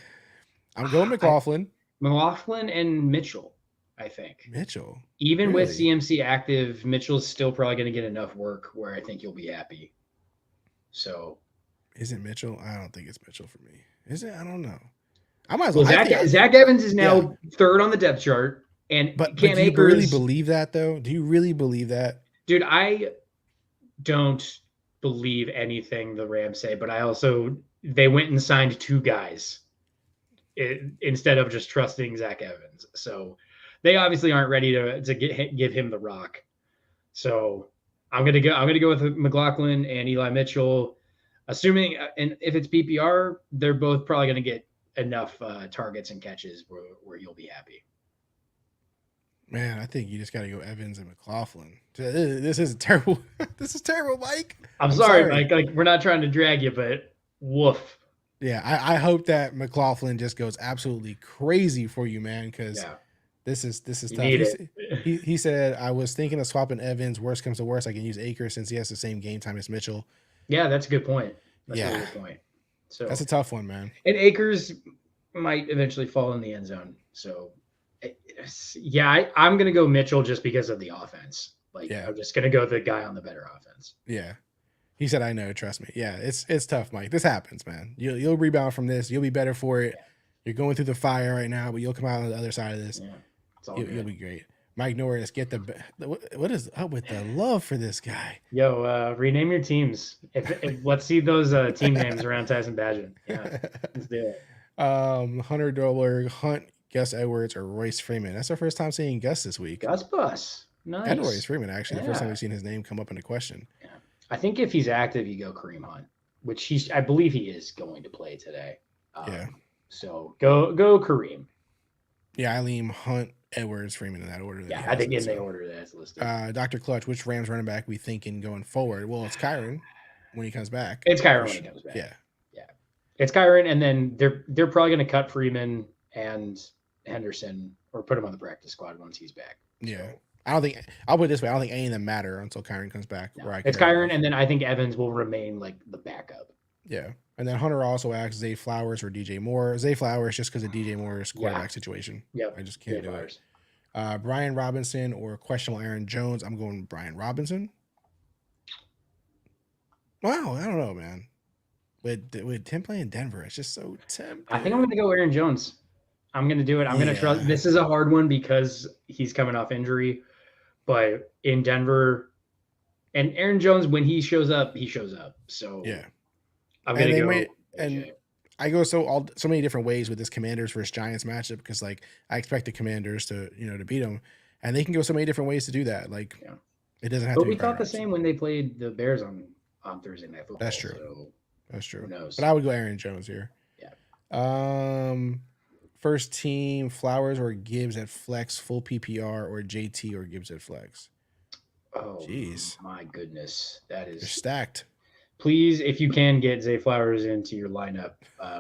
I'm going McLaughlin. McLaughlin and Mitchell, I think. Mitchell. Even with CMC active, Mitchell's still probably going to get enough work where I think you'll be happy. So, is it Mitchell? I don't think it's Mitchell for me. Is it? I don't know. I might as well. Zach Evans is now third on the depth chart, and but do you really believe that though? Do you really believe that, dude? I don't believe anything the Rams say, but they went and signed 2 guys instead of just trusting Zach Evans. So they obviously aren't ready to give him the rock. So I'm gonna go with McLaughlin and Eli Mitchell, assuming, and if it's PPR, they're both probably gonna get enough targets and catches where you'll be happy. Man, I think you just got to go Evans and McLaughlin. This is terrible. This is terrible, Mike. I'm sorry, Mike. Like, we're not trying to drag you, but woof. Yeah, I hope that McLaughlin just goes absolutely crazy for you, man, because this is tough. He said, I was thinking of swapping Evans. Worst comes to worst, I can use Akers since he has the same game time as Mitchell. Yeah, that's a good point. That's a good point. So that's a tough one, man. And Akers might eventually fall in the end zone. So, yeah, I'm going to go Mitchell just because of the offense. I'm just going to go the guy on the better offense. Yeah. He said, I know, trust me. Yeah, it's tough, Mike. This happens, man. You'll rebound from this. You'll be better for it. Yeah. You're going through the fire right now, but you'll come out on the other side of this. Yeah, you'll be great. Mike Norris, get what is up with the love for this guy? Yo, rename your teams. If let's see those team names around Tyson Badgett. Yeah, let's do it. Hunter Dolberg, Hunt, Gus Edwards, or Royce Freeman. That's our first time seeing Gus this week. Gus Bus. Nice. And Royce Freeman, actually. The first time we've seen his name come up in a question. Yeah. I think if he's active, you go Kareem Hunt, which I believe he is going to play today. So go Kareem. Yeah, I lean Hunt, Edwards, Freeman in that order. I think in the order that's listed. Dr. Clutch, which Rams running back we thinking going forward? Well, it's Kyron when he comes back. It's Kyron when he comes back. Yeah. It's Kyron, and then they're probably going to cut Freeman and Henderson or put him on the practice squad once he's back. Yeah. I'll put it this way. I don't think any of them matter until Kyron comes back. No, it's Kyron, and then I think Evans will remain like the backup. Yeah. And then Hunter also asks Zay Flowers or DJ Moore. Zay Flowers just because of DJ Moore's quarterback situation. Yeah. I just can't do it. Brian Robinson or questionable Aaron Jones. I'm going Brian Robinson. Wow. I don't know, man. With Tim playing Denver, it's just so tempting. I think I'm going to go Aaron Jones. I'm going to do it. I'm going to trust. This is a hard one because he's coming off injury. But in Denver, and Aaron Jones, when he shows up, he shows up. So yeah, I'm going to go. And I go so many different ways with this Commanders versus Giants matchup because I expect the Commanders to beat them, and they can go so many different ways to do that. It doesn't have to. But we thought the same when they played the Bears on Thursday Night Football. That's true. So that's true. Who knows? But I would go Aaron Jones here. Yeah. First team, Flowers or Gibbs at flex, full PPR, or JT or Gibbs at flex. Oh, jeez, my goodness, that is They're stacked. Please, if you can, get Zay Flowers into your lineup,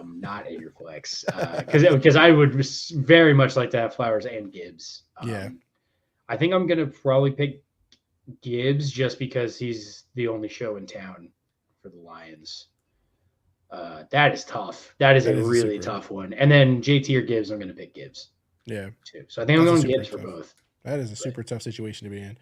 not at your flex, because I would very much like to have Flowers and Gibbs. I think I'm gonna probably pick Gibbs just because he's the only show in town for the Lions. That is tough. That is a really tough one. And then JT or Gibbs, I'm going to pick Gibbs. Yeah. Too. So I think I'm going Gibbs for both. That is a super tough situation to be in.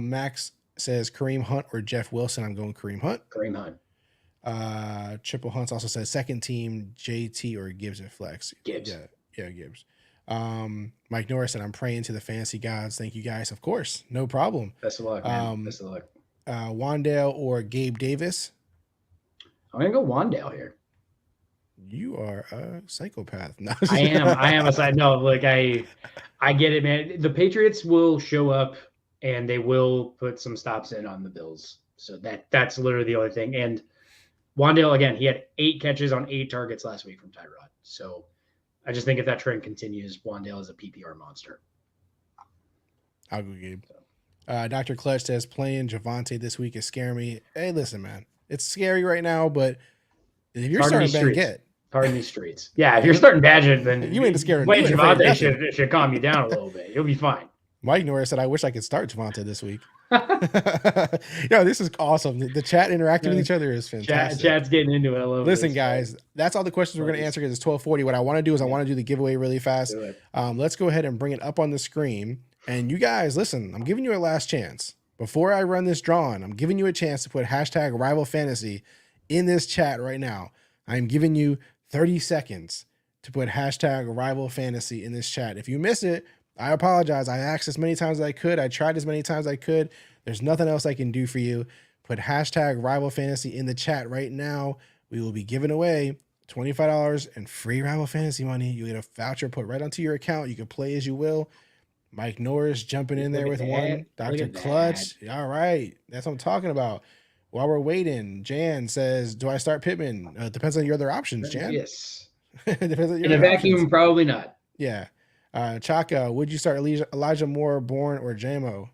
Max says Kareem Hunt or Jeff Wilson. I'm going Kareem Hunt. Kareem Hunt. Triple Hunts also says second team, JT or Gibbs at flex. Gibbs. Yeah, Gibbs. Mike Norris said, I'm praying to the fantasy gods. Thank you guys. Of course. No problem. Best of luck, man. Best of luck. Wandale or Gabe Davis. I'm gonna go Wandale here. You are a psychopath. No, I am a side. No, I get it, man. The Patriots will show up and they will put some stops in on the Bills. So that's literally the only thing. And Wandale, again, he had 8 catches on 8 targets last week from Tyrod. So I just think if that trend continues, Wandale is a PPR monster. I'll go Gabe. Dr. Clutch says playing Javonte this week is scaring me. Hey, listen, man. It's scary right now, but if you're Pardon starting these Ben, streets. Pardon these streets. Yeah, if you're starting Badgett, then You ain't scared of Wayne me. You ain't afraid of Javante should calm you down a little bit. You'll be fine. Mike Norris said, I wish I could start Javante this week. Yo, this is awesome. The chat interacting with each other is fantastic. Chat's getting into it. I love Listen, guys, that's all the questions we're going to answer because it's 12:40. What I want to do is I want to do the giveaway really fast. Let's go ahead and bring it up on the screen. And you guys, listen, I'm giving you a last chance. Before I run this drawing, I'm giving you a chance to put hashtag Rival Fantasy in this chat right now. I'm giving you 30 seconds to put hashtag Rival Fantasy in this chat. If you miss it, I apologize. I asked as many times as I could. I tried as many times as I could. There's nothing else I can do for you. Put hashtag Rival Fantasy in the chat right now. We will be giving away $25 and free Rival Fantasy money. You get a voucher put right onto your account. You can play as you will. Mike Norris jumping in there with one. Dr. Clutch. All right. That's what I'm talking about. While we're waiting, Jan says, do I start Pittman? Depends on your other options, Jan. Yes. Depends on your in a vacuum, options. Probably not. Yeah. Chaka, would you start Elijah Moore, Bourne, or JMO?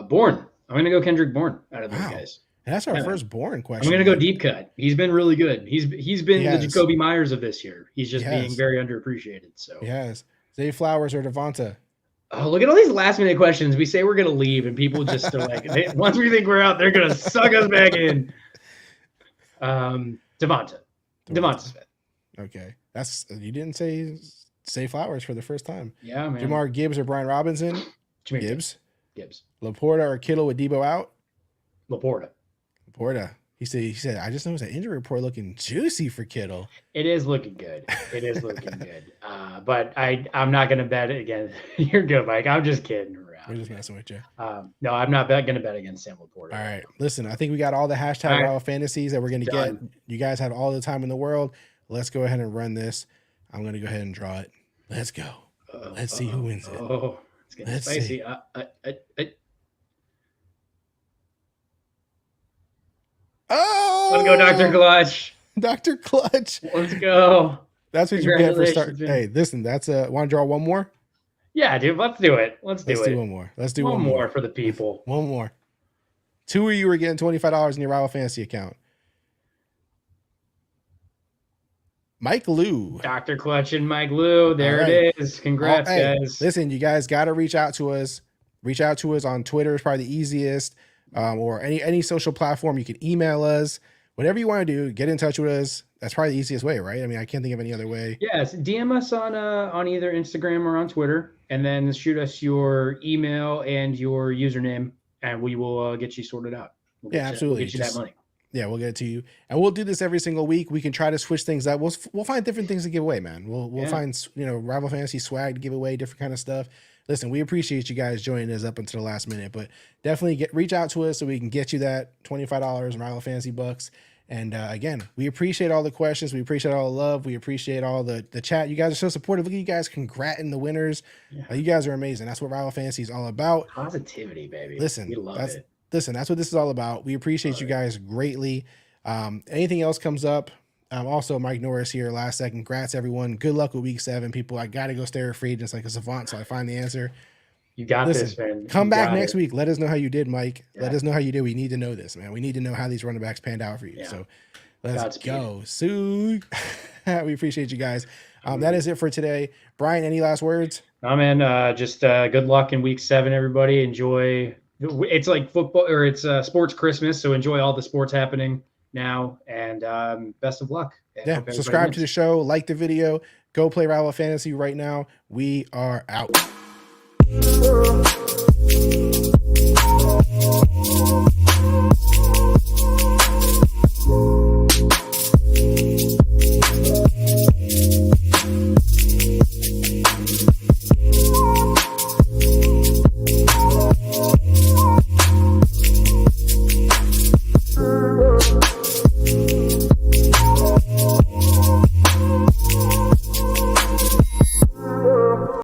Bourne. I'm going to go Kendrick Bourne out of those guys. And that's our first Bourne question. I'm going to go deep cut. He's been really good. He's been the Jacoby Myers of this year. He's just being very underappreciated. So yes. Zay Flowers or Devonta? Oh, look at all these last minute questions. We say we're going to leave, and people just are like, once we think we're out, they're going to suck us back in. Devonta Smith. Okay. You didn't say Flowers for the first time. Yeah, man. Jamar Gibbs or Brian Robinson? Gibbs. Laporta or Kittle with Debo out? Laporta. He said, I just noticed that injury report looking juicy for Kittle. It is looking good. But I'm not going to bet again. You're good, Mike. I'm just kidding around. We're just messing with you. No, I'm not going to bet against Sam Laporta. All right. Listen, I think we got all the hashtag Rival Fantasies that we're going to get. You guys have all the time in the world. Let's go ahead and run this. I'm going to go ahead and draw it. Let's go. Let's see who wins it. Oh, it's getting spicy. Oh, let's go, Dr. Clutch. Dr. Clutch. Let's go. That's what you get for starting. Hey, listen, want to draw one more? Yeah, dude, let's do it. Let's do one more. Let's do one more for the people. One more. Two of you are getting $25 in your Rival Fantasy account. Mike Lou. Dr. Clutch and Mike Lou. There it is. Congrats, guys. Listen, you guys got to reach out to us. Reach out to us on Twitter is probably the easiest. Or any social platform. You can email us. Whatever you want to do, get in touch with us. That's probably the easiest way, right? I mean, I can't think of any other way. Yes, DM us on either Instagram or on Twitter, and then shoot us your email and your username, and we will get you sorted out. Absolutely. We'll get you that money. Yeah, we'll get it to you, and we'll do this every single week. We can try to switch things up. We'll find different things to give away, man. We'll find Rival Fantasy swag to give away, different kind of stuff. Listen, we appreciate you guys joining us up until the last minute, but definitely reach out to us so we can get you that $25 in Rival Fantasy bucks. And again, we appreciate all the questions. We appreciate all the love. We appreciate all the chat. You guys are so supportive. Look at you guys congratulating the winners. Yeah. You guys are amazing. That's what Rival Fantasy is all about. Positivity, baby. Listen, we love it. Listen, that's what this is all about. We appreciate you guys greatly. Anything else comes up? Also, Mike Norris here. Last second. Congrats, everyone. Good luck with week 7, people. I got to go stare at free agents like a savant, so I find the answer. You got this, man. Come back next week. Let us know how you did, Mike. Yeah. Let us know how you did. We need to know this, man. We need to know how these running backs panned out for you. Yeah. So let's go. Sue. We appreciate you guys. That is it for today. Brian, any last words? No, man. Just good luck in week 7, everybody. Enjoy. It's like football, or it's sports Christmas, so enjoy all the sports happening now, and best of luck. Yeah, subscribe to the show, like the video, go play Rival Fantasy right now. We are out.